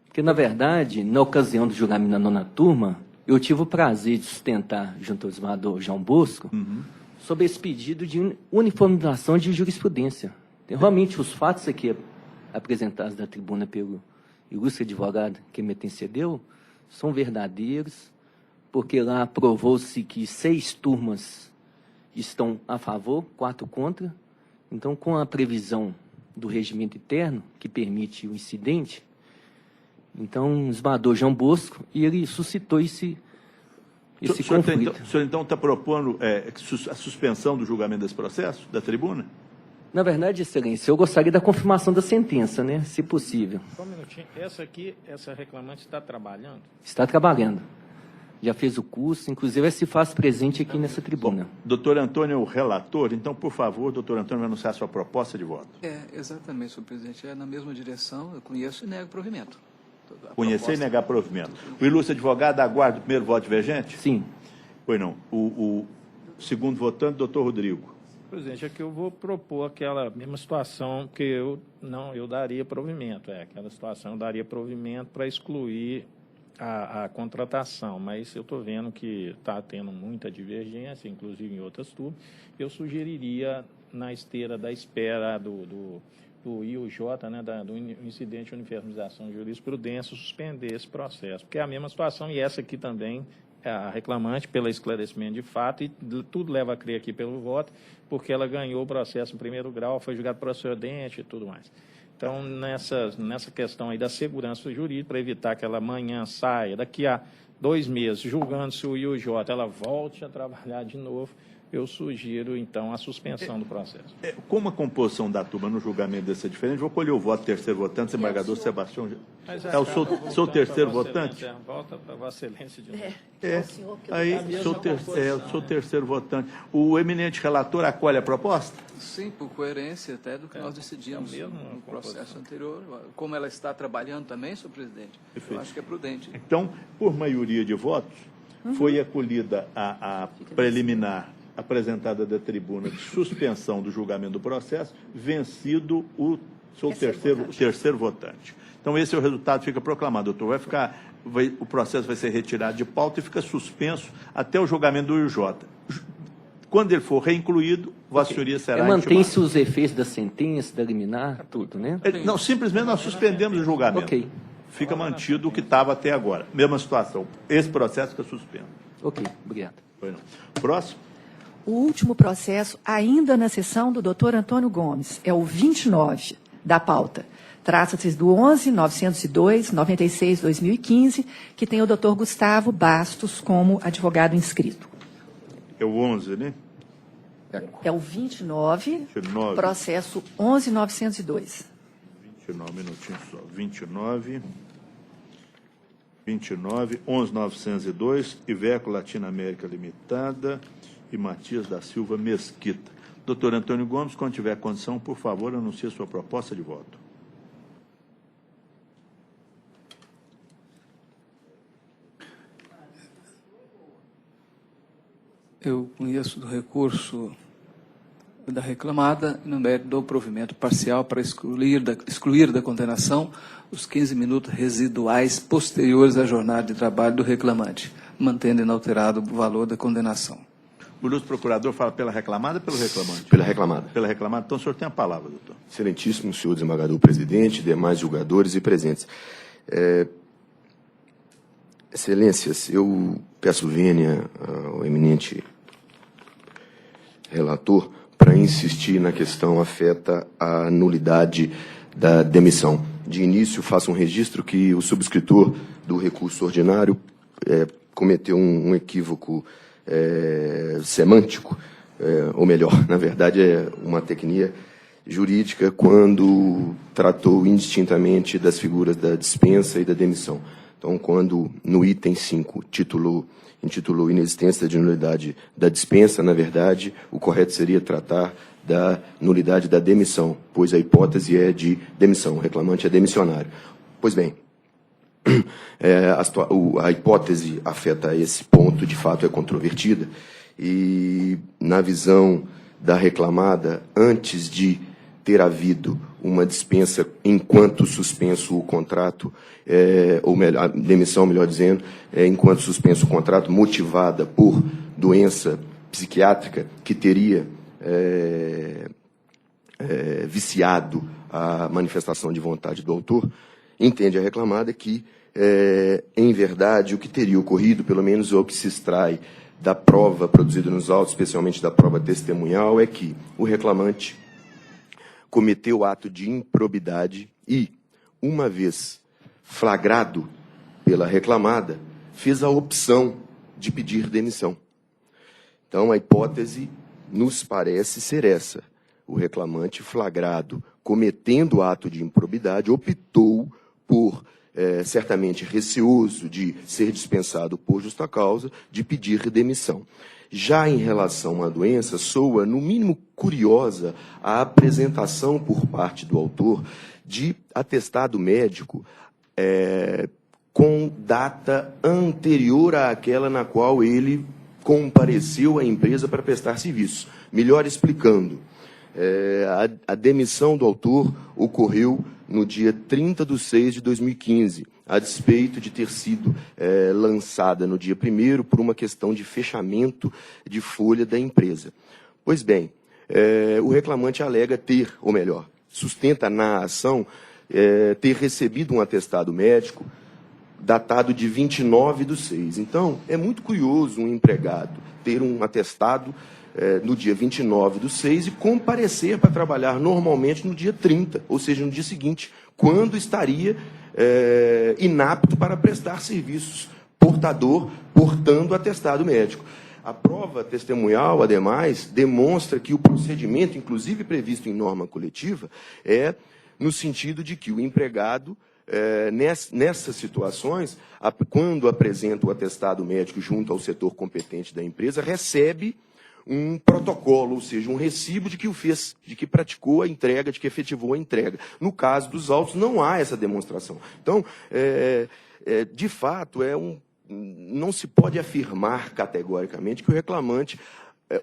porque, na verdade, na ocasião do julgamento na 9ª turma, eu tive o prazer de sustentar, junto ao desembargador João Bosco, sobre esse pedido de uniformização de jurisprudência. Realmente, os fatos aqui apresentados da tribuna pelo ilustre advogado que me antecedeu são verdadeiros, porque lá provou-se que 6 turmas estão a favor, 4 contra. Então, com a previsão do regimento interno, que permite o incidente, então, o desembargador João Bosco, e ele suscitou esse conflito. O senhor, então, está propondo a suspensão do julgamento desse processo, da tribuna? Na verdade, excelência, eu gostaria da confirmação da sentença, né, se possível. Só um minutinho. Essa reclamante está trabalhando? Está trabalhando. Já fez o curso, inclusive se faz presente aqui nessa tribuna. Bom, doutor Antônio é o relator, então, por favor, doutor Antônio, vai anunciar a sua proposta de voto. Exatamente, senhor presidente. É na mesma direção, eu conheço e nego provimento. Conhecer e negar provimento. O ilustre advogado aguarda o primeiro voto divergente? Sim. Pois não. O segundo votante, doutor Rodrigo. Presidente, é que eu vou propor aquela mesma situação que eu daria provimento. Aquela situação eu daria provimento para excluir a contratação, mas eu estou vendo que está tendo muita divergência, inclusive em outras turmas. Eu sugeriria, na esteira da espera do IUJ, né, do incidente de uniformização de jurisprudência, suspender esse processo, porque é a mesma situação, e essa aqui também, a reclamante, pelo esclarecimento de fato, e tudo leva a crer aqui pelo voto, porque ela ganhou o processo em primeiro grau, foi julgado procedente e tudo mais. Então, nessa questão aí da segurança jurídica, para evitar que ela amanhã saia, daqui a 2 meses, julgando-se o IUJ, ela volte a trabalhar de novo, eu sugiro, então, a suspensão do processo. Como a composição da turma no julgamento desse é diferente, vou colher o voto do terceiro votante, desembargador Sebastião. Sou o terceiro votante? Volta para Vossa Excelência de novo. Sou o terceiro votante. O eminente relator acolhe a proposta? Sim, por coerência até do que nós decidimos no processo anterior. Como ela está trabalhando também, senhor presidente, eu acho que é prudente. Então, por maioria de votos, foi acolhida a preliminar apresentada da tribuna de suspensão do julgamento do processo, vencido o Sou o terceiro votante. Então, esse é o resultado, fica proclamado, doutor. O processo vai ser retirado de pauta e fica suspenso até o julgamento do IJ. Quando ele for reincluído, Vossa Senhoria será intimado. Mantém-se os efeitos da sentença, da liminar, tudo, né? Não, simplesmente nós suspendemos o julgamento. Ok. Fica mantido o que estava até agora. Mesma situação. Esse processo fica suspenso. Ok, obrigado. Foi não. Próximo. O último processo, ainda na sessão do doutor Antônio Gomes, é o 29 da pauta. Trata-se do 11.902/96/2015, que tem o doutor Gustavo Bastos como advogado inscrito. É o 11, né? É o 29, 29. processo 11.902. 29 minutinhos só. 29, 11.902, Iveco Latinoamérica Limitada e Matias da Silva Mesquita. Doutor Antônio Gomes, quando tiver condição, por favor, anuncie sua proposta de voto. Eu conheço do recurso da reclamada no mérito do provimento parcial para excluir da condenação os 15 minutos residuais posteriores à jornada de trabalho do reclamante, mantendo inalterado o valor da condenação. O ilustre procurador fala pela reclamada ou pelo reclamante? Pela reclamada. Pela reclamada. Então, o senhor tem a palavra, doutor. Excelentíssimo senhor desembargador presidente, demais julgadores e presentes. Excelências, eu peço vênia ao eminente relator para insistir na questão afeta à nulidade da demissão. De início, faço um registro que o subscritor do recurso ordinário cometeu um equívoco semântico, ou melhor, na verdade, é uma tecnia jurídica quando tratou indistintamente das figuras da dispensa e da demissão. Então, quando no item 5 intitulou inexistência de nulidade da dispensa, na verdade, o correto seria tratar da nulidade da demissão, pois a hipótese é de demissão, o reclamante é demissionário. Pois bem, a hipótese afeta esse ponto, de fato é controvertida, e na visão da reclamada, antes de ter havido uma dispensa enquanto suspenso o contrato, ou melhor, a demissão, melhor dizendo, enquanto suspenso o contrato, motivada por doença psiquiátrica que teria viciado a manifestação de vontade do autor, entende a reclamada que, em verdade, o que teria ocorrido, pelo menos o que se extrai da prova produzida nos autos, especialmente da prova testemunhal, é que o reclamante cometeu ato de improbidade e, uma vez flagrado pela reclamada, fez a opção de pedir demissão. Então, a hipótese nos parece ser essa. O reclamante flagrado cometendo ato de improbidade optou por, certamente receoso de ser dispensado por justa causa, de pedir demissão. Já em relação à doença, soa, no mínimo, curiosa a apresentação por parte do autor de atestado médico com data anterior àquela na qual ele compareceu à empresa para prestar serviço. Melhor explicando, a demissão do autor ocorreu no dia 30/6/2015, a despeito de ter sido lançada no dia 1º por uma questão de fechamento de folha da empresa. Pois bem, o reclamante alega ter, ou melhor, sustenta na ação ter recebido um atestado médico datado de 29/6. Então, é muito curioso um empregado ter um atestado no dia 29/6 e comparecer para trabalhar normalmente no dia 30, ou seja, no dia seguinte, quando estaria inapto para prestar serviços, portando atestado médico. A prova testemunhal, ademais, demonstra que o procedimento, inclusive previsto em norma coletiva, é no sentido de que o empregado, nessas situações, quando apresenta o atestado médico junto ao setor competente da empresa, recebe um protocolo, ou seja, um recibo de que o fez, de que praticou a entrega, de que efetivou a entrega. No caso dos autos, não há essa demonstração. Então, de fato, não se pode afirmar categoricamente que o reclamante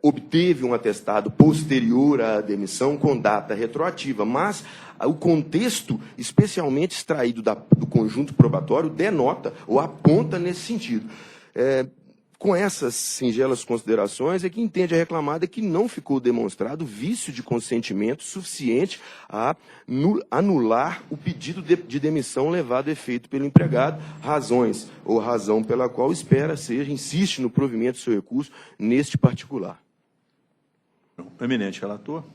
obteve um atestado posterior à demissão com data retroativa, mas o contexto, especialmente extraído do conjunto probatório, denota ou aponta nesse sentido. Com essas singelas considerações, é que entende a reclamada que não ficou demonstrado vício de consentimento suficiente a anular o pedido de demissão levado a efeito pelo empregado, razão pela qual insiste no provimento do seu recurso neste particular. Eminente relator.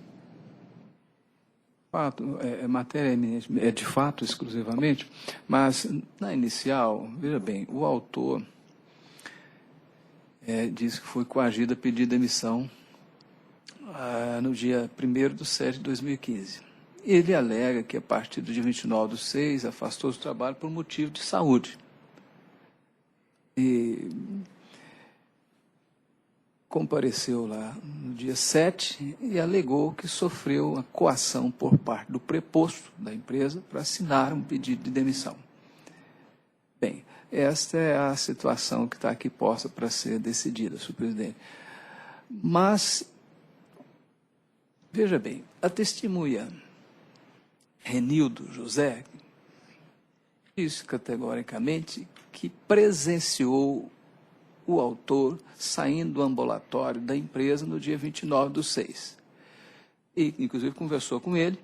Matéria eminente, de fato exclusivamente, mas na inicial, veja bem, o autor diz que foi coagido a pedir demissão no dia 1º/7/2015. Ele alega que a partir do dia 29/6 afastou-se do trabalho por motivo de saúde. E compareceu lá no dia 7 e alegou que sofreu uma coação por parte do preposto da empresa para assinar um pedido de demissão. Bem, esta é a situação que está aqui posta para ser decidida, senhor presidente. Mas, veja bem, a testemunha Renildo José disse categoricamente que presenciou o autor saindo do ambulatório da empresa no dia 29/6. E, inclusive, conversou com ele,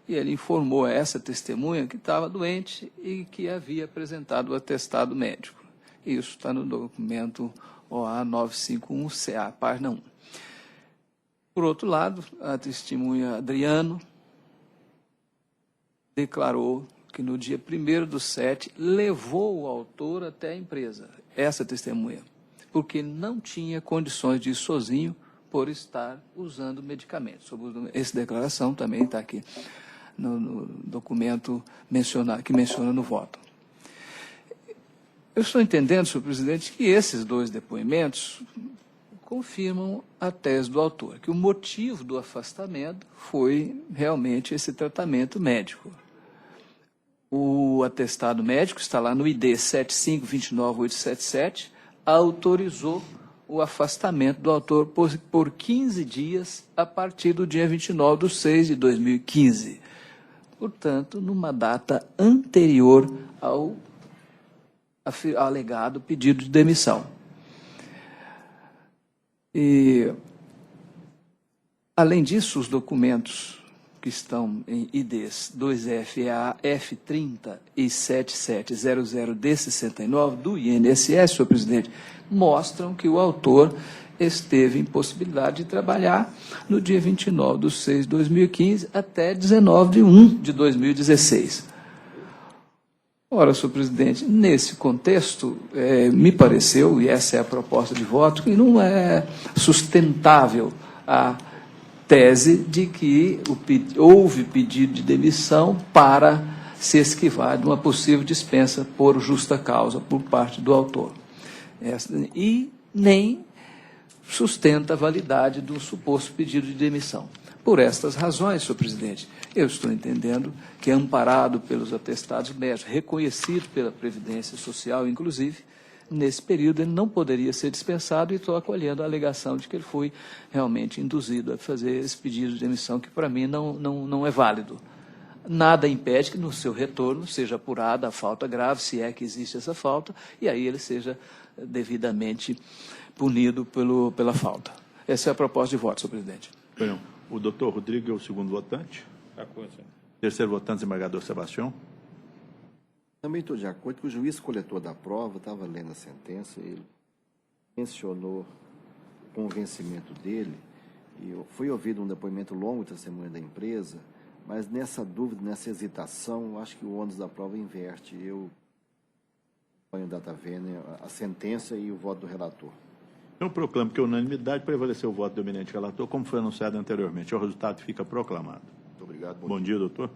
e ele informou a essa testemunha que estava doente e que havia apresentado o atestado médico. Isso está no documento OA 951-CA, página 1. Por outro lado, a testemunha Adriano declarou que no dia 1º/7 levou o autor até a empresa, essa testemunha, porque não tinha condições de ir sozinho por estar usando medicamentos. Essa declaração também está aqui no documento que menciona no voto. Eu estou entendendo, senhor presidente, que esses dois depoimentos confirmam a tese do autor, que o motivo do afastamento foi realmente esse tratamento médico. O atestado médico está lá no ID 7529877, autorizou o afastamento do autor por 15 dias a partir do dia 29/6/2015. Portanto, numa data anterior ao alegado pedido de demissão. E, além disso, os documentos que estão em IDs 2FA, F30 e 7700D69 do INSS, senhor presidente, mostram que o autor esteve em possibilidade de trabalhar no dia 29/6/2015 até 19/1/2016. Ora, senhor presidente, nesse contexto, me pareceu, e essa é a proposta de voto, que não é sustentável a tese de que houve pedido de demissão para se esquivar de uma possível dispensa por justa causa por parte do autor. E nem sustenta a validade do suposto pedido de demissão. Por estas razões, senhor presidente, eu estou entendendo que, amparado pelos atestados médicos, reconhecido pela Previdência Social, inclusive, nesse período ele não poderia ser dispensado, e estou acolhendo a alegação de que ele foi realmente induzido a fazer esse pedido de demissão, que para mim não é válido. Nada impede que no seu retorno seja apurada a falta grave, se é que existe essa falta, e aí ele seja devidamente punido pela falta. Essa é a proposta de voto, senhor presidente. Bem, o doutor Rodrigo é o segundo votante. De acordo, senhor. Terceiro votante, desembargador Sebastião. Também estou de acordo que o juiz coletor da prova estava lendo a sentença, ele mencionou o convencimento dele, e foi ouvido um depoimento longo de testemunha da empresa, mas nessa dúvida, nessa hesitação, eu acho que o ônus da prova inverte. Eu ponho data vênia, a sentença e o voto do relator. Eu proclamo que a unanimidade prevaleceu o voto do eminente relator, como foi anunciado anteriormente. O resultado fica proclamado. Muito obrigado. Bom dia, doutor.